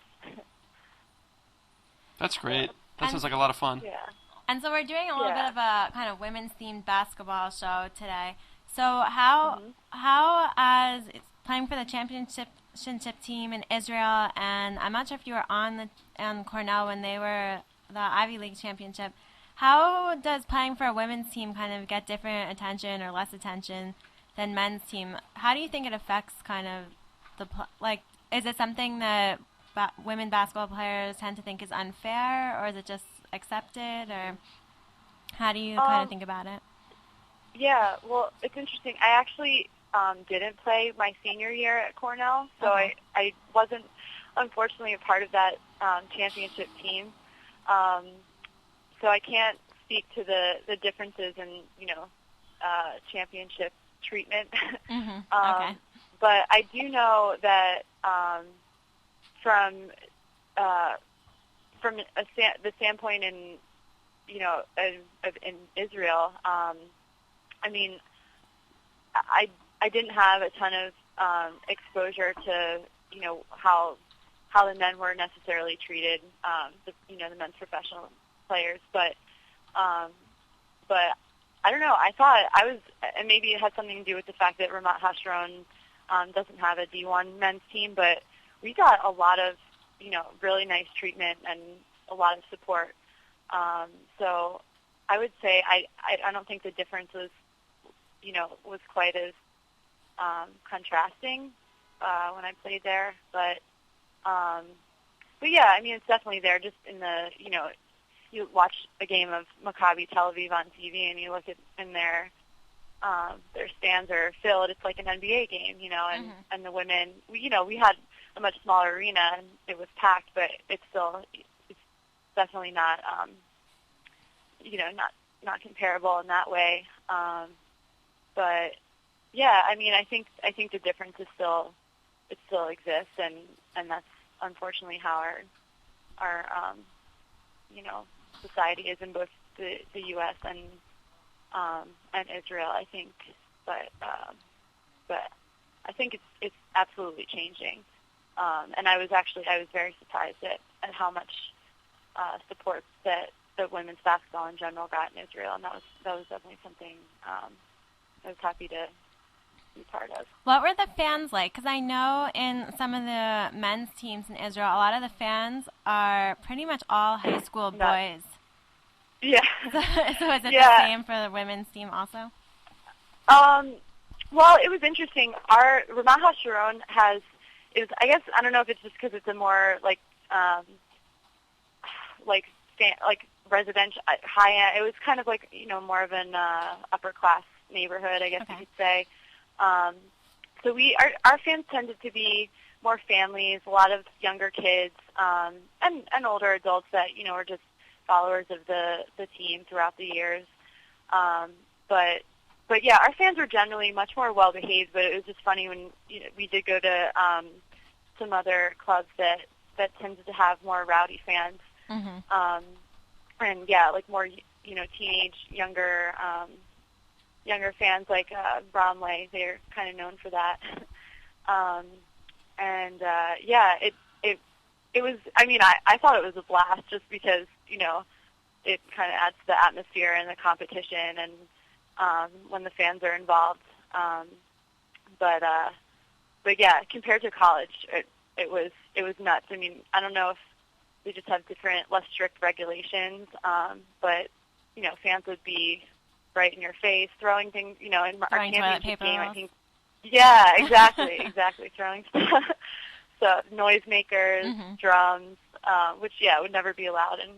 That's great. That sounds like a lot of fun. Yeah. And so we're doing a little bit of a kind of women's themed basketball show today. So how as playing for the championship team in Israel, and I'm not sure if you were on Cornell when they were the Ivy League championship, how does playing for a women's team kind of get different attention or less attention than men's team? How do you think it affects kind of is it something that women basketball players tend to think is unfair, or is it just accepted, or how do you kind of think about it? Yeah, well, it's interesting. I actually didn't play my senior year at Cornell, so I wasn't, unfortunately, a part of that championship team. So I can't speak to the differences in, you know, championship treatment. Okay. But I do know that from the standpoint in, you know, in Israel, I mean, I didn't have a ton of exposure to, how the men were necessarily treated, the men's professional players. But I don't know. I thought and maybe it had something to do with the fact that Ramat Hasharon doesn't have a D1 men's team, but we got a lot of, really nice treatment and a lot of support. So I would say I don't think the difference was, was quite as contrasting when I played there. But yeah, I mean, it's definitely there just in the, you watch a game of Maccabi Tel Aviv on TV and you look in their stands are filled. It's like an NBA game, and the women, we had a much smaller arena and it was packed, but it's definitely not, not comparable in that way. But yeah, I mean, I think the difference is still exists, and that's unfortunately how our society is in both the U.S. and Israel, I think. But I think it's absolutely changing. And I was very surprised at how much support that women's basketball in general got in Israel, and that was definitely something I was happy to be part of. What were the fans like? Because I know in some of the men's teams in Israel, a lot of the fans are pretty much all high school boys. Yeah. So is it the same for the women's team also? Well, it was interesting. Our Ramat Hasharon I guess, I don't know if it's just because it's a more residential, high-end. It was kind of like, more of an upper-class neighborhood, I guess you could say. So our fans tended to be more families, a lot of younger kids, and older adults that, are just followers of the team throughout the years. But yeah, our fans were generally much more well-behaved, but it was just funny when we did go to some other clubs that tended to have more rowdy fans. Mm-hmm. And yeah, like more, teenage, younger fans like Bromley. They're kind of known for that. Yeah, it was, I mean, I thought it was a blast just because, it kind of adds to the atmosphere and the competition and when the fans are involved. But yeah, compared to college, it was nuts. I mean, I don't know if they just have different, less strict regulations, but, fans would be right in your face, throwing things, in our championship game, I think. Yeah, exactly, throwing stuff. So noisemakers, drums, which, would never be allowed in,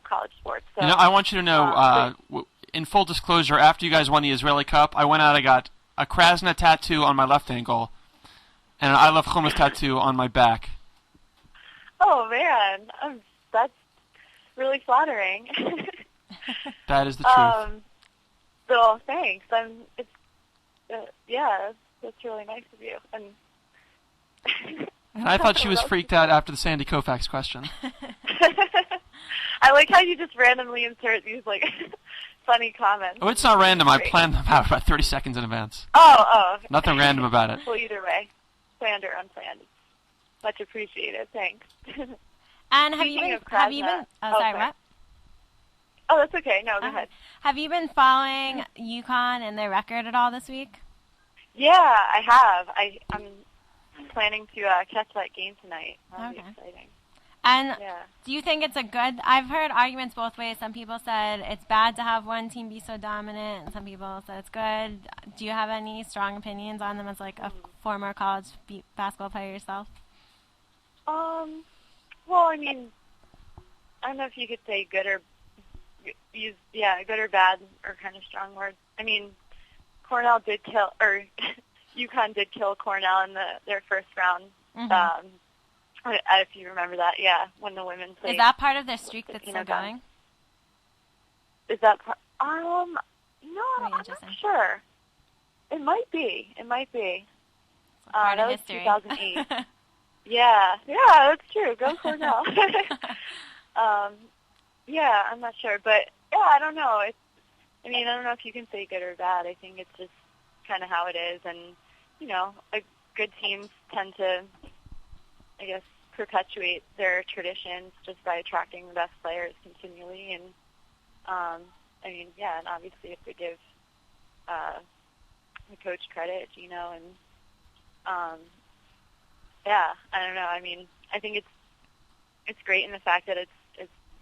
college sports. So, I want you to know, in full disclosure, after you guys won the Israeli Cup, I went out, I got a Krasna tattoo on my left ankle and an I Love Chumash tattoo on my back. Oh, man. That's really flattering. That is the truth. So, thanks. That's really nice of you. And I thought she was freaked out after the Sandy Koufax question. I like how you just randomly insert these, funny comments. Oh, it's not random. I planned them out about 30 seconds in advance. Oh. Okay. Nothing random about it. Well, either way, planned or unplanned. Much appreciated. Thanks. And have you been? Sorry, what? Oh, that's okay. No, go ahead. Have you been following UConn and their record at all this week? Yeah, I have. I'm planning to catch that game tonight. That'll be exciting. And do you think it's a good? I've heard arguments both ways. Some people said it's bad to have one team be so dominant, and some people said it's good. Do you have any strong opinions on them as like a former college basketball player yourself? Well, I mean, I don't know if you could say good or good or bad are kind of strong words. I mean, UConn did kill Cornell in their first round. Mm-hmm. If you remember that, when the women played. Is that part of their streak that's still going? Is that part? No, I'm not sure. It might be. Part that of was history. 2008. Yeah, that's true. Go Cornell. I'm not sure, but I don't know. I don't know if you can say good or bad. I think it's just kind of how it is, and good teams tend to, I guess, perpetuate their traditions just by attracting the best players continually. And I mean, yeah, and obviously if they give the coach credit, Gino, and yeah, I don't know. I mean, I think it's great in the fact that it's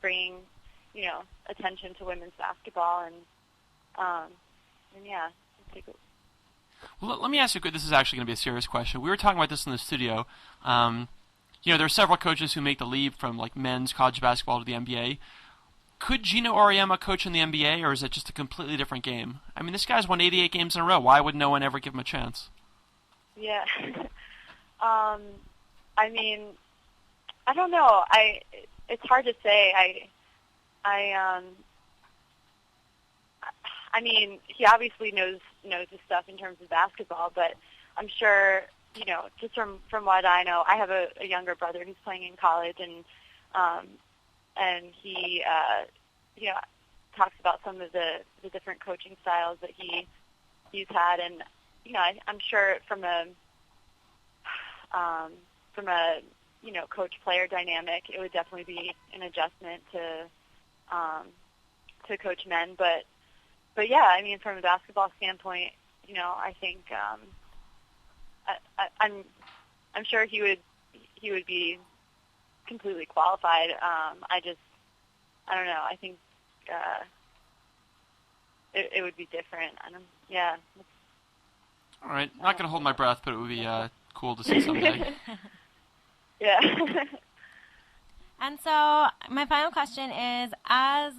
bringing, attention to women's basketball, and yeah, Well, let me ask you. This is actually going to be a serious question. We were talking about this in the studio. There are several coaches who make the leap from like men's college basketball to the NBA. Could Gino Auriemma coach in the NBA, or is it just a completely different game? I mean, this guy's won 88 games in a row. Why would no one ever give him a chance? Yeah. I mean, I don't know. It's hard to say. I mean, he obviously knows his stuff in terms of basketball, but I'm sure, just from what I know, I have a younger brother who's playing in college, and he, talks about some of the different coaching styles that he's had, and I'm sure from a coach-player dynamic, it would definitely be an adjustment to coach men, but yeah, I mean, from a basketball standpoint, I think I'm sure he would be completely qualified. I don't know. I think it would be different. Yeah. All right. Not going to hold my breath, but it would be cool to see someday. Yeah. And so my final question is, as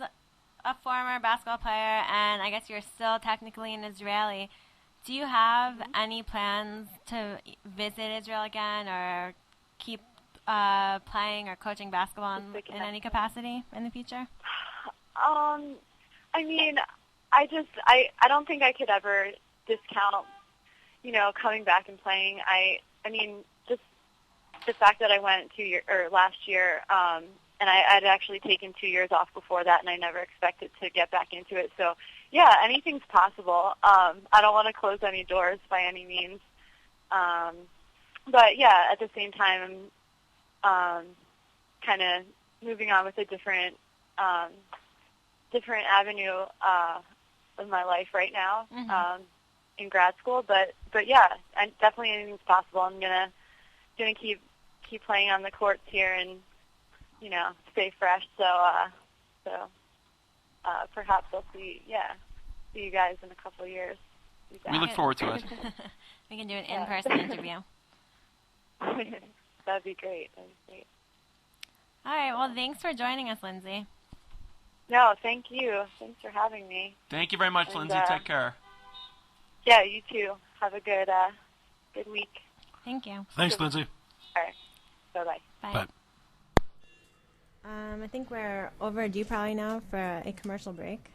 a former basketball player, and I guess you're still technically an Israeli, do you have any plans to visit Israel again, or keep playing or coaching basketball in any capacity in the future? I mean, I don't think I could ever discount, coming back and playing. I mean, just the fact that I went last year, and I'd actually taken 2 years off before that, and I never expected to get back into it. So, yeah, anything's possible. I don't want to close any doors by any means. But, yeah, at the same time, I'm kind of moving on with a different avenue of my life right now in grad school. But yeah, definitely anything's possible. I'm gonna keep playing on the courts here and stay fresh. So perhaps I'll see you guys in a couple of years. We look forward to it. We can do an in-person interview. That'd be great. All right. Well, thanks for joining us, Lindsay. No, thank you. Thanks for having me. Thank you very much, Lindsay. Take care. Yeah, you too. Have a good week. Thank you. Thanks, Lindsay. All right. Bye-bye. Bye. I think we're overdue probably now for a commercial break.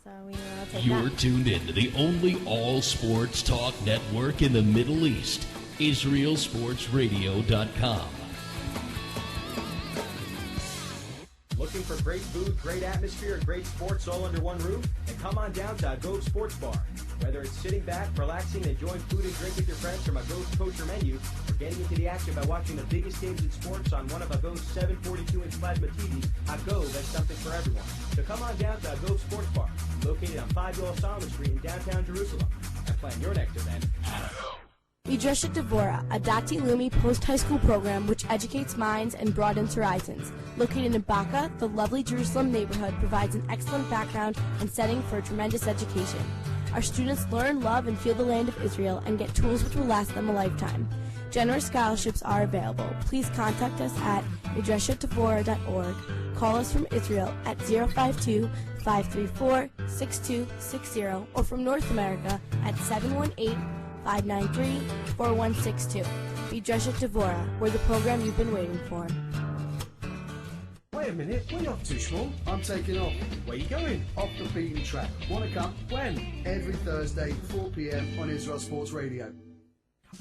So we will take You're tuned in to the only all-sports talk network in the Middle East, IsraelSportsRadio.com. Looking for great food, great atmosphere, and great sports all under one roof? And come on down to Agove Sports Bar. Whether it's sitting back, relaxing, and enjoying food and drink with your friends from Agove's kosher menu, or getting into the action by watching the biggest games in sports on one of Agove's 742-inch plasma TVs, Agove has something for everyone. So come on down to Agove Sports Bar, located on 5 Solomon Street in downtown Jerusalem, and plan your next event at Agove. Midrashat Devora, a Dati Leumi post-high school program which educates minds and broadens horizons. Located in Baca, the lovely Jerusalem neighborhood provides an excellent background and setting for a tremendous education. Our students learn, love, and feel the land of Israel and get tools which will last them a lifetime. Generous scholarships are available. Please contact us at midrashatdevora.org. Call us from Israel at 052-534-6260 or from North America at 718-593-4162. Midrashat Devora, we're the program you've been waiting for. Wait a minute, where are you off to, Shmuel? I'm taking off. Where are you going? Off the beaten track. Wanna come? When? Every Thursday, 4 p.m. on Israel Sports Radio.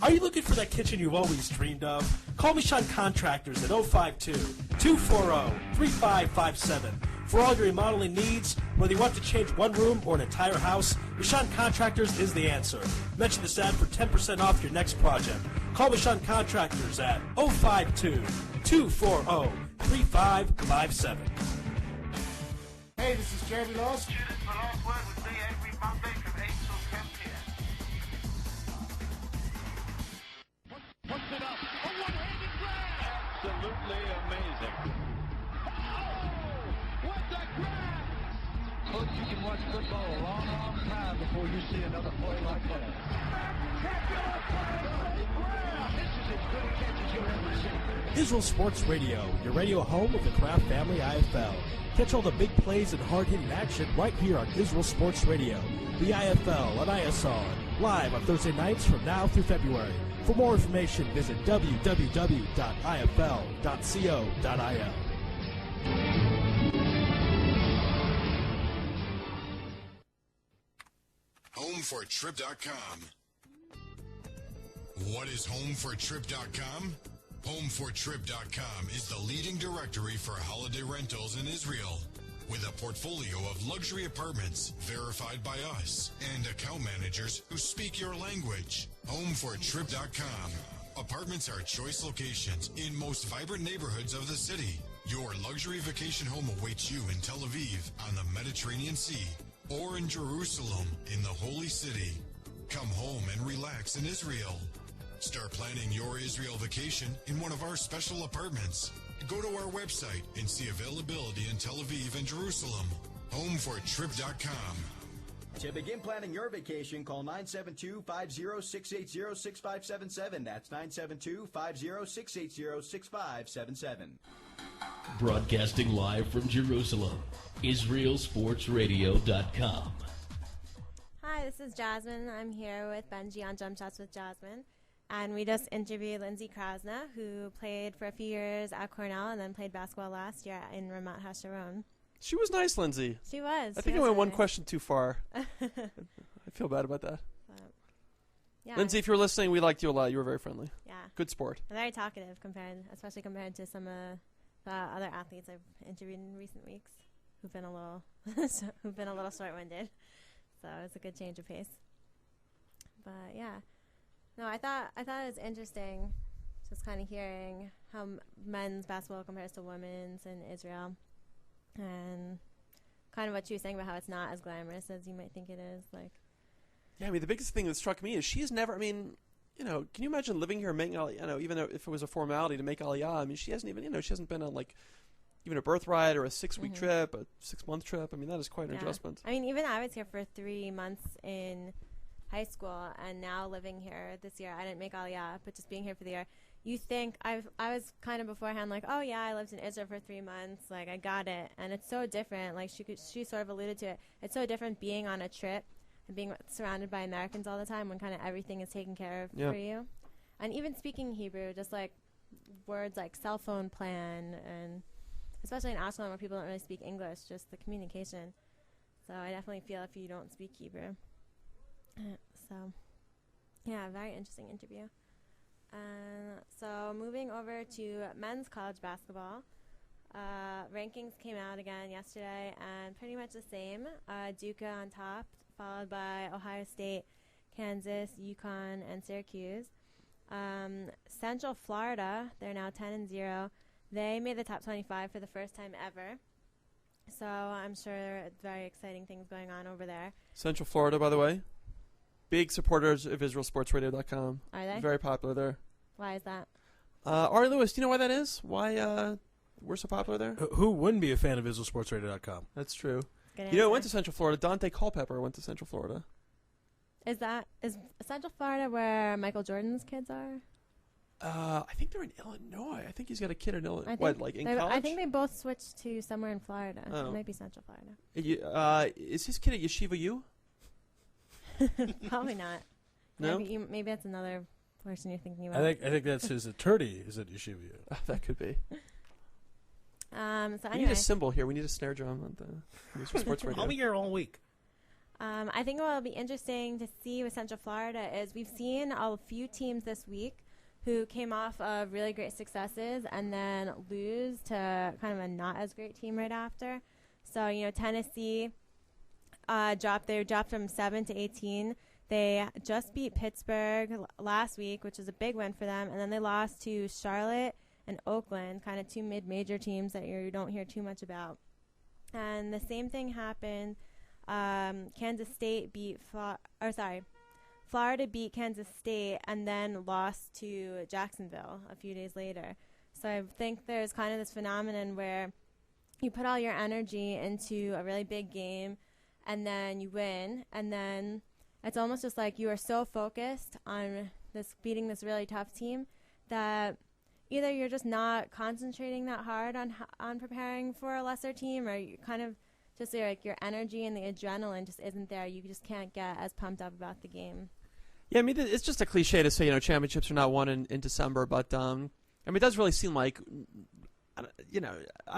Are you looking for that kitchen you've always dreamed of? Call Mishon Contractors at 052-240-3557 For all your remodeling needs, whether you want to change one room or an entire house, Michon Contractors is the answer. Mention this ad for 10% off your next project. Call Michon Contractors at 052-240-3557. Hey, this is Jeremy Laws. Tune in to The Last Word with me every Monday from 8 till 10 p.m. Puts it up. A one-handed grab. Absolutely amazing. Oh, what a grab! Coach, you can watch football a long, long time before you see another play like that. Spectacular play! Grab! This is as good a catch as you'll ever see. Israel Sports Radio, your radio home of the Kraft Family IFL. Catch all the big plays and hard-hitting action right here on Israel Sports Radio. The IFL on ISR, live on Thursday nights from now through February. For more information, visit www.ifl.co.il. Homefortrip.com. What is Homefortrip.com? Homefortrip.com is the leading directory for holiday rentals in Israel, with a portfolio of luxury apartments verified by us and account managers who speak your language. Homefortrip.com. Apartments are choice locations in most vibrant neighborhoods of the city. Your luxury vacation home awaits you in Tel Aviv on the Mediterranean Sea or in Jerusalem in the Holy City. Come home and relax in Israel. Start planning your Israel vacation in one of our special apartments. Go to our website and see availability in Tel Aviv and Jerusalem. Homefortrip.com. To begin planning your vacation, call 972-50680-6577. That's 972-50680-6577. Broadcasting live from Jerusalem, IsraelSportsRadio.com. Hi, this is Jasmine. I'm here with Benji on Jumpshots with Jasmine. And we just interviewed Lindsay Krasna, who played for a few years at Cornell and then played basketball last year in Ramat HaSharon. She was nice, Lindsay. She was. I think I went one question too far. I feel bad about that. Yeah. Lindsay, if you're listening, we liked you a lot. You were very friendly. Yeah. Good sport. And very talkative, especially compared to some the other athletes I've interviewed in recent weeks, who've been a little short-winded. So it was a good change of pace. But yeah. No, I thought it was interesting just kind of hearing how men's basketball compares to women's in Israel, and kind of what you were saying about how it's not as glamorous as you might think it is. Like, yeah, I mean, the biggest thing that struck me is she's never. I mean, can you imagine living here and making Aliyah? Even though if it was a formality to make Aliyah, I mean, she hasn't even. She hasn't been on like even a birthright or a 6-week trip, a 6-month trip. I mean, that is quite an adjustment. I mean, even I was here for 3 months in high school, and now living here this year, I didn't make Aliyah, but just being here for the year, you think I was kind of beforehand like, oh yeah, I lived in Israel for 3 months, like I got it, and it's so different. Like she sort of alluded to it. It's so different being on a trip and being surrounded by Americans all the time when kind of everything is taken care of for you, and even speaking Hebrew, just like words like cell phone plan, and especially in Ashkelon where people don't really speak English, just the communication. So I definitely feel if you don't speak Hebrew. So, yeah, very interesting interview. So moving over to men's college basketball, rankings came out again yesterday, and pretty much the same. Duke on top, followed by Ohio State, Kansas, UConn, and Syracuse. Central Florida, they're now 10-0. They made the top 25 for the first time ever. So I'm sure very exciting things going on over there. Central Florida, by the way. Big supporters of IsraelSportsRadio.com. Are they? Very popular there. Why is that? Ari Lewis, do you know why that is? Why we're so popular there? Who wouldn't be a fan of IsraelSportsRadio.com? That's true. Good who went to Central Florida? Dante Culpepper went to Central Florida. Is Central Florida where Michael Jordan's kids are? I think they're in Illinois. I think he's got a kid in Illinois. In college? I think they both switched to somewhere in Florida. Oh. It might be Central Florida. Is his kid at Yeshiva U? Probably not. No? Maybe that's another person you're thinking about. I think that's his attorney is at Yeshiva U. That could be. So anyway. We need a cymbal here. We need a snare drum on the Sports Radio. I'll be here all week. I think what will be interesting to see with Central Florida is we've seen a few teams this week who came off of really great successes and then lose to kind of a not as great team right after. So, Tennessee dropped from 7 to 18. They just beat Pittsburgh last week, which is a big win for them, and then they lost to Charlotte and Oakland, kind of two mid-major teams that you don't hear too much about. And the same thing happened. Florida beat Kansas State and then lost to Jacksonville a few days later. So I think there's kind of this phenomenon where you put all your energy into a really big game and then you win, and then it's almost just like you are so focused on beating this really tough team that either you're just not concentrating that hard on preparing for a lesser team, or you kind of just like your energy and the adrenaline just isn't there. You just can't get as pumped up about the game. Yeah, I mean, it's just a cliche to say, championships are not won in December, but it does really seem like, I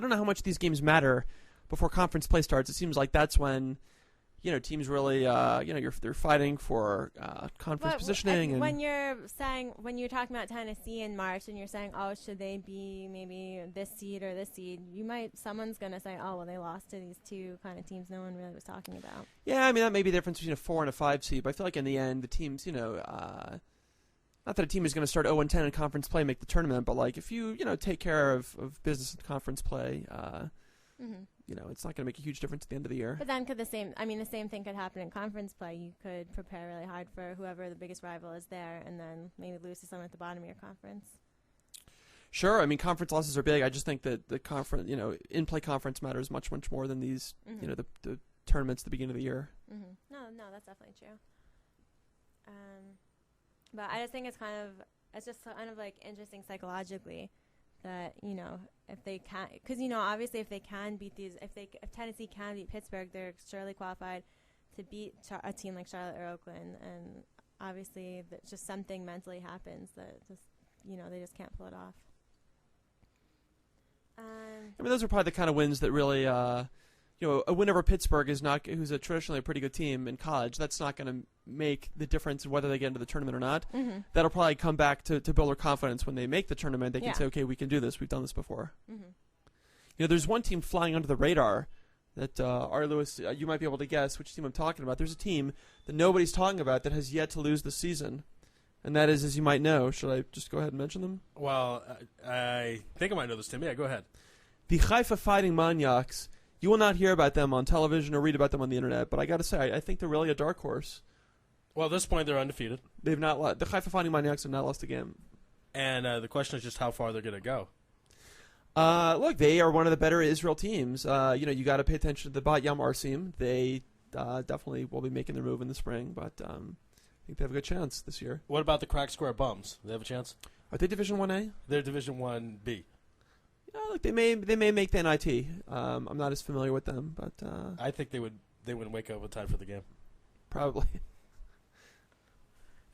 don't know how much these games matter before conference play starts. It seems like that's when, teams really, they're fighting for conference positioning. When you're talking about Tennessee in March and you're saying, oh, should they be maybe this seed or this seed, someone's going to say, oh, well, they lost to these two kind of teams no one really was talking about. Yeah, I mean, that may be the difference between a 4 and a 5 seed, but I feel like in the end, the teams, not that a team is going to start 0-10 in conference play and make the tournament, but like if you, take care of business in conference play, it's not going to make a huge difference at the end of the year. But then the same thing could happen in conference play. You could prepare really hard for whoever the biggest rival is there and then maybe lose to someone at the bottom of your conference. Sure. I mean, conference losses are big. I just think that the conference, in-play conference matters much, much more than these, the tournaments at the beginning of the year. Mm-hmm. No, that's definitely true. But I just think it's just kind of like interesting psychologically that, if they can, because, obviously if they can beat if Tennessee can beat Pittsburgh, they're surely qualified to beat a team like Charlotte or Oakland. And obviously just something mentally happens that just, they just can't pull it off. Those are probably the kind of wins that really, a win over Pittsburgh who's traditionally a pretty good team in college. That's not going to make the difference in whether they get into the tournament or not. Mm-hmm. That'll probably come back to build their confidence when they make the tournament. They can say, okay, we can do this. We've done this before. Mm-hmm. There's one team flying under the radar that, R. Lewis, you might be able to guess which team I'm talking about. There's a team that nobody's talking about that has yet to lose this season. And that is, as you might know, should I just go ahead and mention them? Well, I think I might know this team. Yeah, go ahead. The Haifa Fighting Maniacs. You will not hear about them on television or read about them on the internet, but I got to say, I think they're really a dark horse. Well, at this point, they're undefeated. They've not the Haifa Fighting Maniacs have not lost a game. And the question is just how far they're going to go. Look, they are one of the better Israel teams. You got to pay attention to the Bat Yam Arsim. They definitely will be making their move in the spring, but I think they have a good chance this year. What about the Crack Square Bums? Do they have a chance? Are they Division 1A? They're Division 1B. Look, they may make the NIT. I'm not as familiar with them, but I think they wouldn't wake up in time for the game. Probably.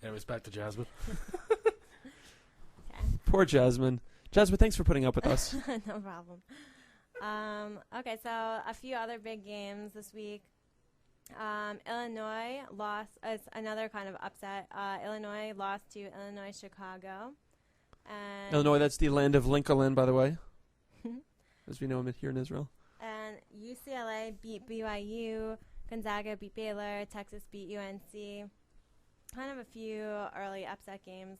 Anyways, back to Jasmine. Okay. Poor Jasmine. Jasmine, thanks for putting up with us. No problem. Okay, so a few other big games this week. Illinois lost. It's another kind of upset. Illinois lost to Illinois Chicago. And Illinois, that's the land of Lincoln, by the way. As we know him here in Israel. And UCLA beat BYU. Gonzaga beat Baylor. Texas beat UNC. Kind of a few early upset games.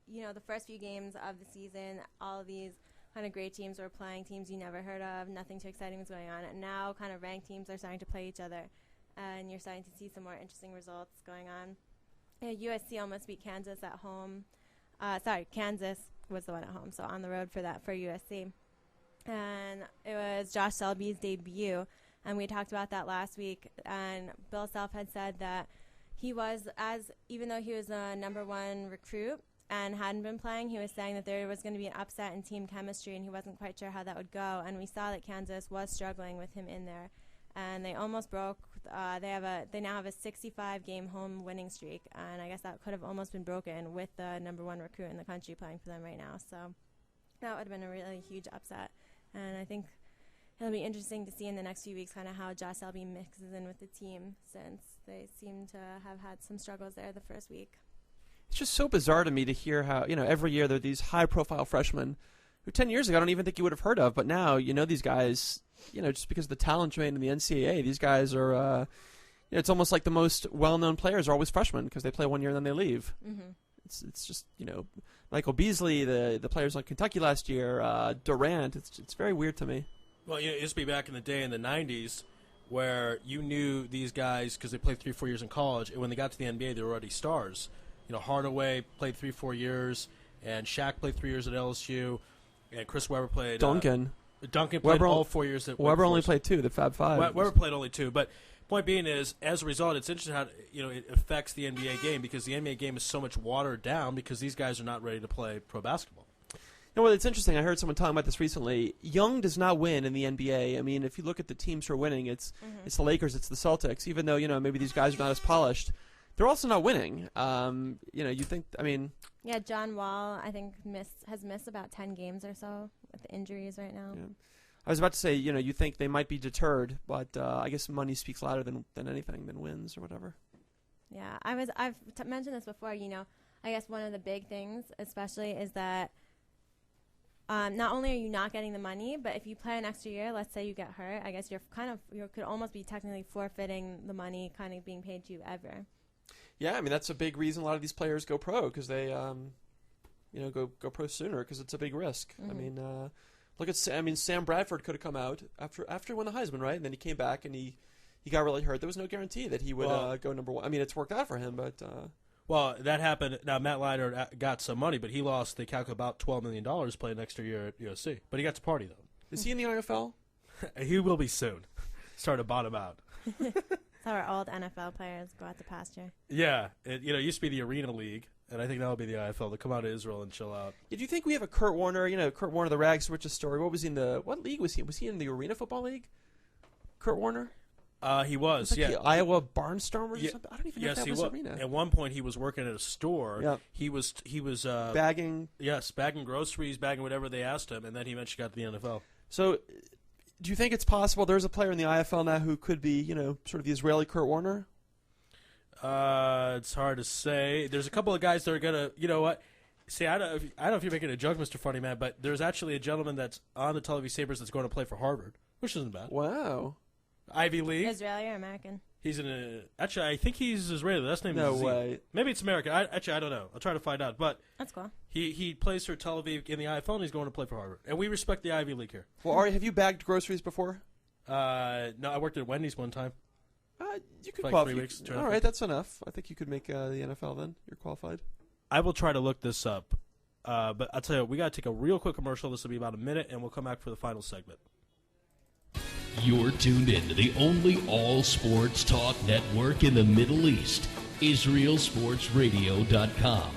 The first few games of the season, all of these kind of great teams were playing teams you never heard of. Nothing too exciting was going on. And now kind of ranked teams are starting to play each other. And you're starting to see some more interesting results going on. USC almost beat Kansas at home. Kansas was the one at home, so on the road for USC. And it was Josh Selby's debut, and we talked about that last week. And Bill Self had said that even though he was the number one recruit and hadn't been playing, he was saying that there was going to be an upset in team chemistry, and he wasn't quite sure how that would go. And we saw that Kansas was struggling with him in there, and they almost broke. They now have a 65-game home winning streak, and I guess that could have almost been broken with the number one recruit in the country playing for them right now. So that would have been a really huge upset, and I think it'll be interesting to see in the next few weeks kind of how Josh Selby mixes in with the team, since they seem to have had some struggles there the first week. It's just so bizarre to me to hear how, every year there are these high-profile freshmen who 10 years ago I don't even think you would have heard of, but now, these guys, just because of the talent train in the NCAA, these guys are. It's almost like the most well-known players are always freshmen because they play 1 year and then they leave. Mm-hmm. It's just Michael Beasley, the players on Kentucky last year, Durant. It's very weird to me. Well, it used to be back in the day in the 90s where you knew these guys because they played 3-4 years in college, and when they got to the NBA, they were already stars. Hardaway played 3-4 years, and Shaq played 3 years at LSU, and Chris Webber played. Duncan played Webber, all 4 years at Webber only played 2, the Fab Five. Webber played only 2, but point being is, as a result, it's interesting how it affects the NBA game because the NBA game is so much watered down because these guys are not ready to play pro basketball. Well, it's interesting. I heard someone talking about this recently. Young does not win in the NBA. I mean, if you look at the teams who are winning, it's the Lakers, it's the Celtics. Even though maybe these guys are not as polished, they're also not winning. You think? I mean, yeah, John Wall, I think has missed about 10 games or so with injuries right now. Yeah. I was about to say, you think they might be deterred, but I guess money speaks louder than anything, than wins or whatever. Yeah, I've mentioned this before. I guess one of the big things, especially, is that. Not only are you not getting the money, but if you play an extra year, let's say you get hurt, I guess you could almost be technically forfeiting the money kind of being paid to you ever. Yeah, I mean that's a big reason a lot of these players go pro because they, go pro sooner because it's a big risk. Mm-hmm. I mean, look at Sam Bradford could have come out after he won the Heisman, right? And then he came back and he got really hurt. There was no guarantee that he would go number 1. I mean, it's worked out for him, but. Well, that happened. Now, Matt Leinart got some money, but he lost, they calculate, about $12 million playing an extra year at USC. But he got to party, though. Is he in the IFL? He will be soon. Start to bottom out. That's how our old NFL players go out to pasture. Yeah. It used to be the Arena League, and I think that will be the IFL. They'll come out to Israel and chill out. Did you think we have a Kurt Warner, Kurt Warner, the Rag Switches story? What was he in what league was he in? Was he in the Arena Football League? Kurt Warner? He was, like yeah. The Iowa Barnstormers or something? I don't even know if that was was. Arena. At one point, he was working at a store. Yep. He was bagging. Yes, bagging groceries, bagging whatever they asked him, and then he eventually got to the NFL. So, do you think it's possible there's a player in the IFL now who could be, sort of the Israeli Kurt Warner? It's hard to say. There's a couple of guys that are gonna, what? See, I don't know if you're making a joke, Mr. Funny Man, but there's actually a gentleman that's on the Tel Aviv Sabres that's going to play for Harvard, which isn't bad. Wow. Ivy League. Israeli or American? He's actually, I think he's Israeli. That's name no is way. Maybe it's American. I don't know. I'll try to find out. But that's cool. He plays for Tel Aviv in the IFL, and he's going to play for Harvard. And we respect the Ivy League here. Well, Ari, have you bagged groceries before? No, I worked at Wendy's one time. You could for qualify. 3 weeks. All right, that's enough. I think you could make the NFL then. You're qualified. I will try to look this up. But I'll tell you, we got to take a real quick commercial. This will be about a minute, and we'll come back for the final segment. You're tuned in to the only all-sports talk network in the Middle East, IsraelSportsRadio.com.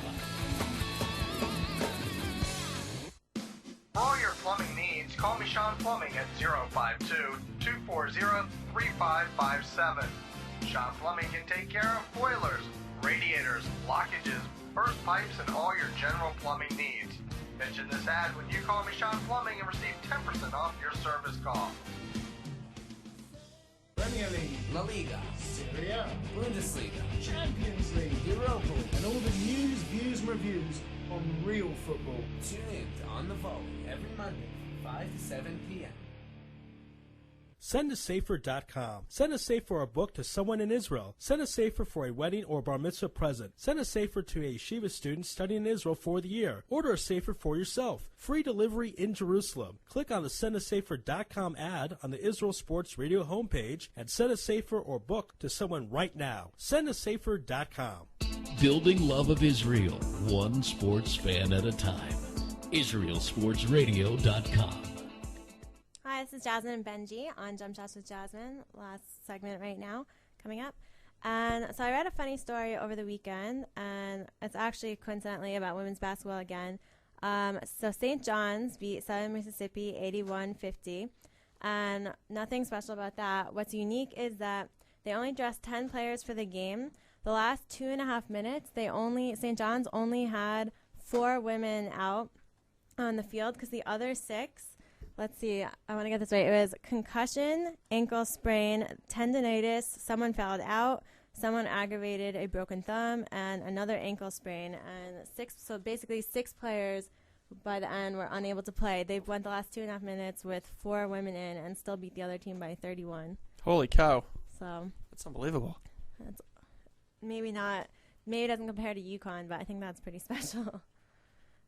For all your plumbing needs, call me Sean Plumbing at 052-240-3557. Sean Plumbing can take care of boilers, radiators, blockages, burst pipes, and all your general plumbing needs. Mention this ad when you call me Sean Plumbing and receive 10% off your service call. Premier League, La Liga, Serie A, Bundesliga, Champions League, Europa, and all the news, views, and reviews on real football. Tune in to On the Volley every Monday from 5 to 7 p.m. Send a Safer.com. Send a Safe for a book to someone in Israel. Send a Safer for a wedding or bar mitzvah present. Send a Safer to a yeshiva student studying in Israel for the year. Order a Safer for yourself. Free delivery in Jerusalem. Click on the SendASafer.com ad on the Israel Sports Radio homepage and send a Safer or book to someone right now. SendASafer.com. Building love of Israel, one sports fan at a time. IsraelSportsRadio.com. Hi, this is Jasmine and Benji on Jumpshots with Jasmine. Last segment right now coming up. And so I read a funny story over the weekend, and it's actually coincidentally about women's basketball again. So St. John's beat Southern Mississippi 81-50, and nothing special about that. What's unique is that they only dressed 10 players for the game. The last 2.5 minutes, St. John's only had 4 women out on the field because the other 6, let's see, I want to get this right. It was concussion, ankle sprain, tendonitis, someone fouled out, someone aggravated a broken thumb, and another ankle sprain. And 6 players by the end were unable to play. They went the last 2.5 minutes with 4 women in and still beat the other team by 31. Holy cow. So that's unbelievable. That's maybe it doesn't compare to UConn, but I think that's pretty special.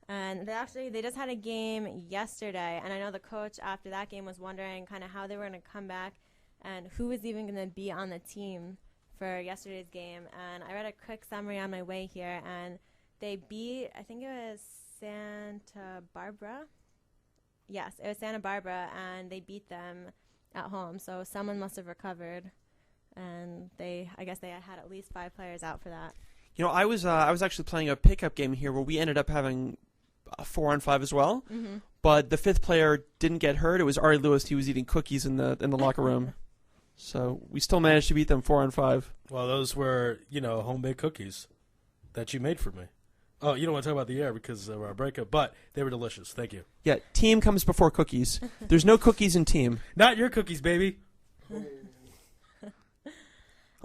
And they just had a game yesterday, and I know the coach after that game was wondering kind of how they were going to come back and who was even going to be on the team for yesterday's game. And I read a quick summary on my way here, and they beat, I think it was Santa Barbara. Yes, it was Santa Barbara, and they beat them at home. So someone must have recovered, and I guess they had at least 5 players out for that. I was actually playing a pickup game here where we ended up having a 4-on-5 as well. Mm-hmm. But the 5th player didn't get hurt. It was Ari Lewis. He was eating cookies in the locker room. So we still managed to beat them 4-on-5. Well, those were, homemade cookies that you made for me. Oh, you don't want to talk about the air because of our breakup, but they were delicious. Thank you. Yeah, team comes before cookies. There's no cookies in team. Not your cookies, baby.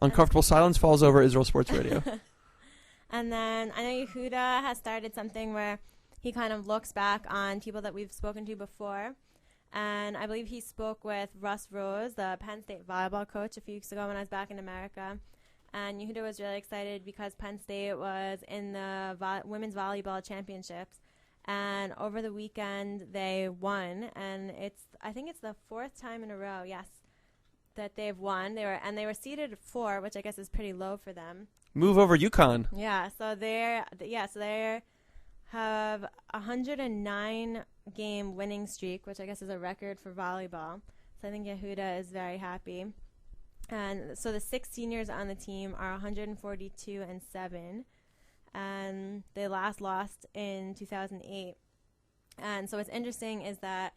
Uncomfortable silence falls over Israel Sports Radio. And then I know Yehuda has started something where he kind of looks back on people that we've spoken to before. And I believe he spoke with Russ Rose, the Penn State volleyball coach, a few weeks ago when I was back in America. And Yehuda was really excited because Penn State was in the women's volleyball championships. And over the weekend, they won. And I think it's the 4th time in a row, yes, that they've won. They were seeded 4, which I guess is pretty low for them. Move over UConn. Yeah, so they have 109 game winning streak, which I guess is a record for volleyball. So I think Yehuda is very happy. And so the 6 seniors on the team are 142-7, and they last lost in 2008. And so what's interesting is that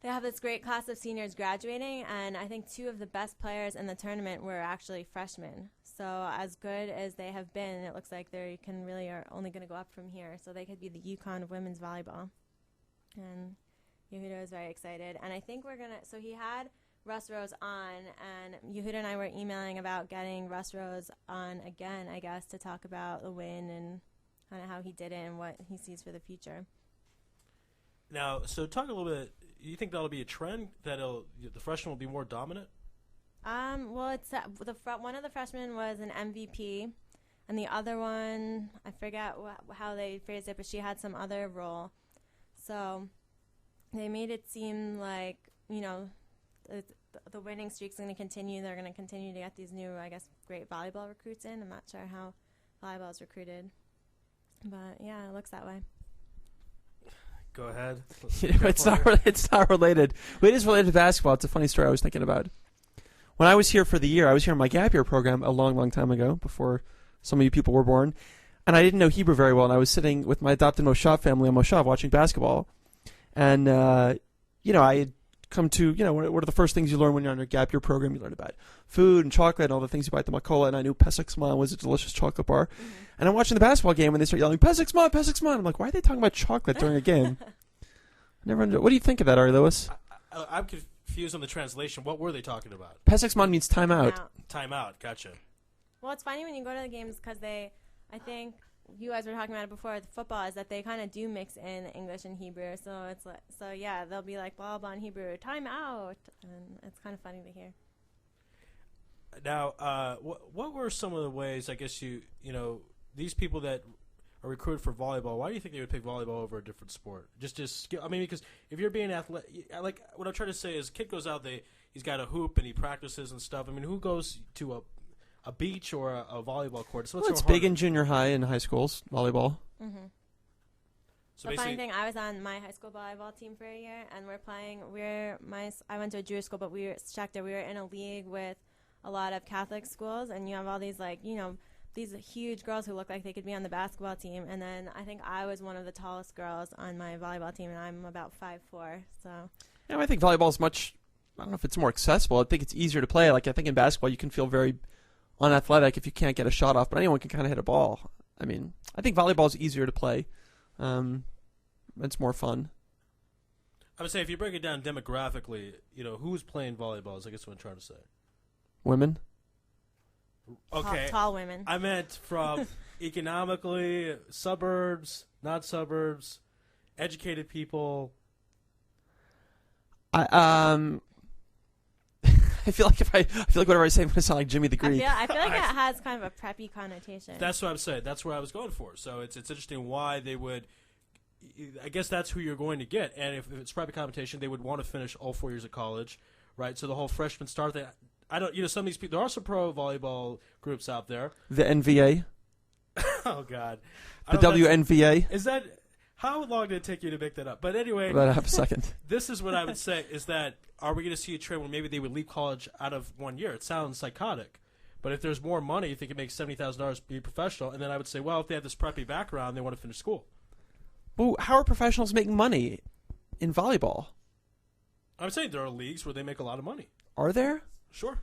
they have this great class of seniors graduating, and I think 2 of the best players in the tournament were actually freshmen. So as good as they have been, it looks like they are only going to go up from here. So they could be the UConn of women's volleyball. And Yehuda is very excited. And I think so he had Russ Rose on, and Yehuda and I were emailing about getting Russ Rose on again, I guess, to talk about the win and kind of how he did it and what he sees for the future. Now, so talk a little bit. You think that'll be a trend that the freshmen will be more dominant? Well, it's one of the freshmen was an MVP, and the other one, I forget how they phrased it, but she had some other role. So they made it seem like, the winning streak's going to continue. They're going to continue to get these new, I guess, great volleyball recruits in. I'm not sure how volleyball is recruited. But, yeah, it looks that way. Go ahead. It's not related. It is related to basketball. It's a funny story I was thinking about. When I was here for the year, I was here in my gap year program a long, long time ago, before some of you people were born, and I didn't know Hebrew very well, and I was sitting with my adopted Moshav family on Moshav watching basketball, and, I had come to, what are the first things you learn when you're on your gap year program? You learn about food and chocolate and all the things you buy at the Makola, and I knew Pesach Zman was a delicious chocolate bar. Mm-hmm. And I'm watching the basketball game, and they start yelling, Pesach Zman, Pesach Zman. I'm like, why are they talking about chocolate during a game? I never understood. What do you think of that, Ari Lewis? I'm confused on the translation. What were they talking about? Pesach Zman means timeout. Timeout, gotcha. Well, it's funny when you go to the games because I think you guys were talking about it before, the football, is that they kind of do mix in English and Hebrew. So it's like, yeah, they'll be like, blah, blah in Hebrew, time out. And it's kind of funny to hear. Now, what were some of the ways, I guess, these people that are recruited for volleyball, why do you think they would pick volleyball over a different sport? Just skill. I mean, because if you're being athletic, like what I'm trying to say is, kid goes out, he's got a hoop and he practices and stuff. I mean, who goes to a beach or a volleyball court? So it's big in junior high and high schools, volleyball. Mm-hmm. So the funny thing, I was on my high school volleyball team for a year, and I went to a Jewish school, but we were in a league with a lot of Catholic schools, and you have all these these huge girls who look like they could be on the basketball team, and then I think I was one of the tallest girls on my volleyball team, and I'm about 5'4", so. Yeah, I think volleyball is much, I don't know if it's more accessible. I think it's easier to play. Like, I think in basketball you can feel very unathletic if you can't get a shot off, but anyone can kind of hit a ball. I mean, I think volleyball is easier to play. It's more fun. I would say if you break it down demographically, who's playing volleyball is I guess what I'm trying to say. Women. Okay. Tall women. I meant from economically, suburbs, not suburbs, educated people. I feel like whatever I say, I'm going to sound like Jimmy the Greek. I feel like it has kind of a preppy connotation. That's what I'm saying. That's where I was going for. So it's interesting why they would. I guess that's who you're going to get, and if it's preppy connotation, they would want to finish all 4 years of college, right? So the whole freshman start thing. I don't. Some of these people. There are some pro volleyball groups out there. The NVA. Oh God. The WNVA. Is that? How long did it take you to make that up? But anyway, about a half a second. This is what I would say: is that are we going to see a trend where maybe they would leave college out of 1 year? It sounds psychotic, but if there's more money, if they can make $70,000 to be a professional, and then I would say, well, if they have this preppy background, they want to finish school. Well, how are professionals making money in volleyball? I would say there are leagues where they make a lot of money. Are there? Sure.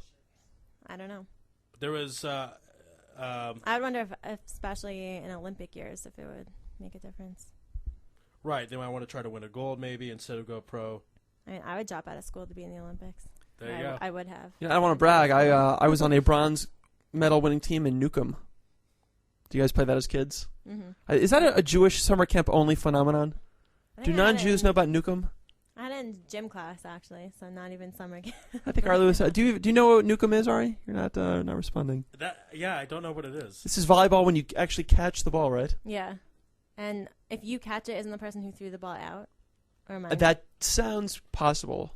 I don't know. There was. I would wonder if, especially in Olympic years, if it would make a difference. Right. They might want to try to win a gold maybe instead of go pro. I mean, I would drop out of school to be in the Olympics. There you go. I would have. I don't want to brag. I was on a bronze medal winning team in Newcomb. Do you guys play that as kids? Mm-hmm. Is that a Jewish summer camp only phenomenon? Do non-Jews know about Newcomb? I had it in gym class actually, so not even summer camp. I think Ari Lewis. Do you know what Newcomb is, Ari? You're not responding. I don't know what it is. This is volleyball when you actually catch the ball, right? Yeah, and if you catch it, isn't the person who threw the ball out? Or am I? That sounds possible.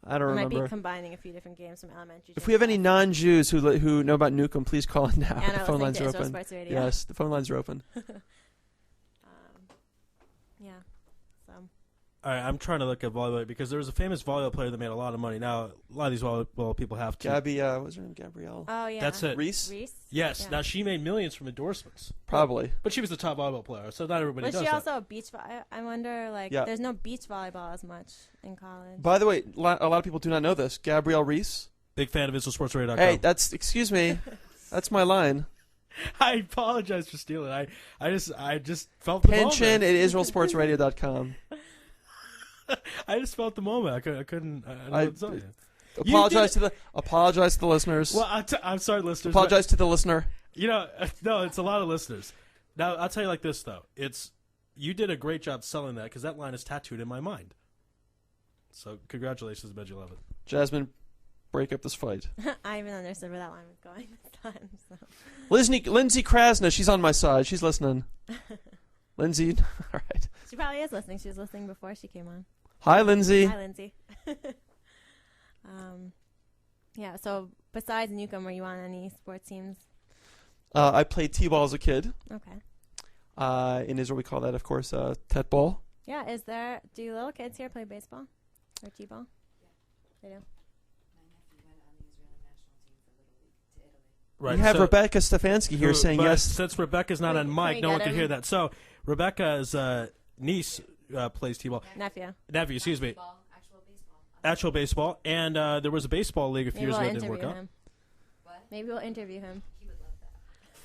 I don't remember. Might be combining a few different games from elementary. If we have any non-Jews who know about Newcomb, please call in now. And the phone lines are open. Yes, the phone lines are open. Yeah. So. All right, I'm trying to look at volleyball because there was a famous volleyball player that made a lot of money. Now a lot of these volleyball people have to. Gabby, what's her name? Gabrielle. Oh yeah. That's it. Reese. Yes. Yeah. Now she made millions from endorsements. Probably. But she was the top volleyball player, so not everybody does Was she that. also a beach? I wonder. There's no beach volleyball as much in college. By the way, a lot of people do not know this. Gabrielle Reese. Big fan of IsraelSportsRadio.com. Hey, excuse me. That's my line. I apologize for stealing. I just felt the Pension moment. at IsraelSportsRadio.com. I just felt the moment. I couldn't. I don't know what to tell you. Apologize to the listeners. Well, I'm sorry, listeners. Apologize to the listener. No, it's a lot of listeners. Now I'll tell you like this though. You did a great job selling that because that line is tattooed in my mind. So congratulations, I bet you love it. Jasmine, break up this fight. I even understood where that line was going this time. So. Lindsay Krasna, she's on my side. She's listening. Lindsay, all right. She probably is listening. She was listening before she came on. Hi, Lindsay. Hi, Lindsay. Yeah, so besides Newcomb, were you on any sports teams? I played t-ball as a kid. Okay. In Israel, we call that, of course, tet ball. Yeah, do little kids here play baseball or t-ball? Yeah. They do. Right. We have Rebecca Stefanski here saying yes. Since Rebecca's not on mic, no one can hear that. So Rebecca's niece plays t-ball. Nephew, excuse me. Actual baseball. And there was a baseball league a few years ago that didn't work out. Maybe we'll interview him.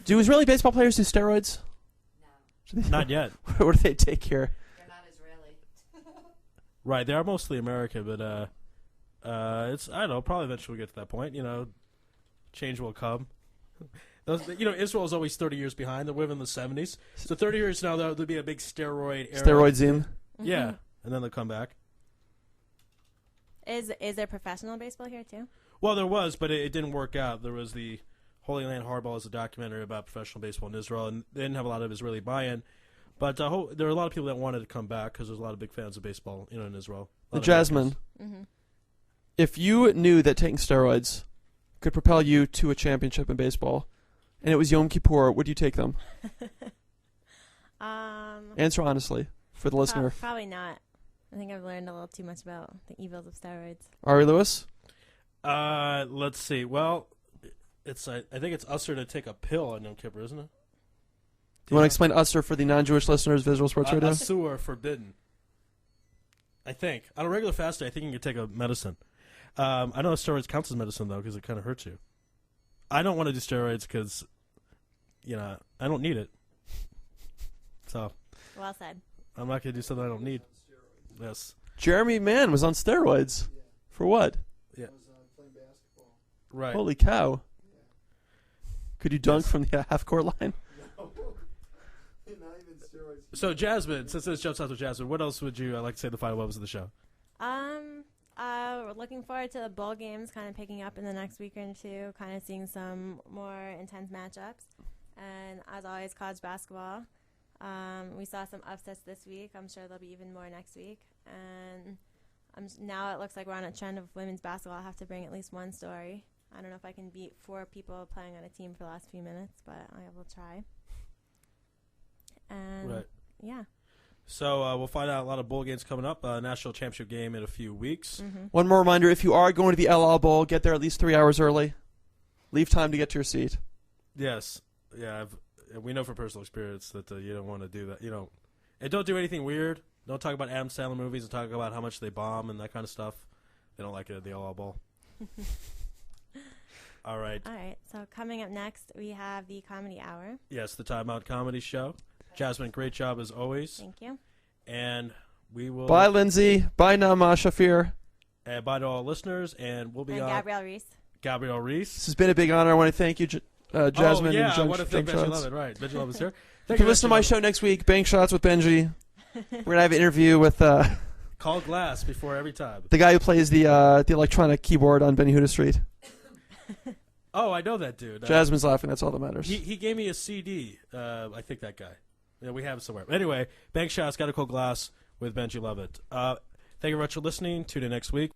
Do Israeli baseball players do steroids? No. Not yet. What do they take here? They're not Israeli. Right. They are mostly American, but it's, I don't know, probably eventually we'll get to that point. Change will come. Israel is always 30 years behind. They're living in the 70s. So 30 years now, there'll be a big steroid era. Steroid zoom? Yeah. And then they'll come back. Is there professional baseball here, too? Well, there was, but it didn't work out. There was the Holy Land Hardball is a documentary about professional baseball in Israel, and they didn't have a lot of Israeli buy-in. But there are a lot of people that wanted to come back because there's a lot of big fans of baseball in Israel. Jasmine, if you knew that taking steroids could propel you to a championship in baseball, and it was Yom Kippur, would you take them? Answer honestly for the listener. Probably not. I think I've learned a little too much about the evils of steroids. Ari Lewis? Let's see. Well, I think it's usher to take a pill on Yom Kippur, isn't it? You want to explain usher for the non-Jewish listeners of Israel Sports Radio? Asur, forbidden. I think. On a regular fast day, I think you can take a medicine. I know steroids counts as medicine, though, because it kind of hurts you. I don't want to do steroids because, I don't need it. So. Well said. I'm not going to do something I don't need. Yes. Jeremy Mann was on steroids. For what? Yeah. Playing basketball. Right. Holy cow. Could you dunk from the half-court line? No. Not even steroids. steroids. So, Jasmine, since this jumps out to Jasmine, what else would you like to say the final moments of the show? We're looking forward to the bowl games kind of picking up in the next week or two, kind of seeing some more intense matchups. And as always, college basketball. We saw some upsets this week. I'm sure there'll be even more next week. And now it looks like we're on a trend of women's basketball. I'll have to bring at least one story. I don't know if I can beat 4 people playing on a team for the last few minutes, but I will try. And Right. Yeah. So we'll find out a lot of bowl games coming up. National championship game in a few weeks. One more reminder, if you are going to the LL Bowl, get there at least 3 hours early. Leave time to get to your seat. Yes. Yeah, we know from personal experience that you don't want to do that. And don't do anything weird. Don't talk about Adam Sandler movies and talk about how much they bomb and that kind of stuff. They don't like it at the LL Bowl. All right. All right. So coming up next, we have the Comedy Hour. Yes, the Time Out Comedy Show. Jasmine, great job as always. Thank you. And we will. Bye, Lindsay. Bye, Nama Shafir. And bye to all listeners. And we'll be And on. Gabrielle Reese. Gabrielle Reese. This has been a big honor. I want to thank you, Jasmine. Oh, yeah, and I want to thank Benji Jumpshots. Lovett. Right. Benji Lovett's here. You can listen to my show next week, Bank Shots with Benji. We're going to have an interview with Call Glass before every time. the guy who plays the electronic keyboard on Benny Huda Street. Oh, I know that dude. Jasmine's laughing. That's all that matters. He gave me a CD. I think that guy. Yeah, we have it somewhere. Anyway, Bank Shots, Got to Call Glass with Benji Lovett. Thank you very much for listening. Tune in next week.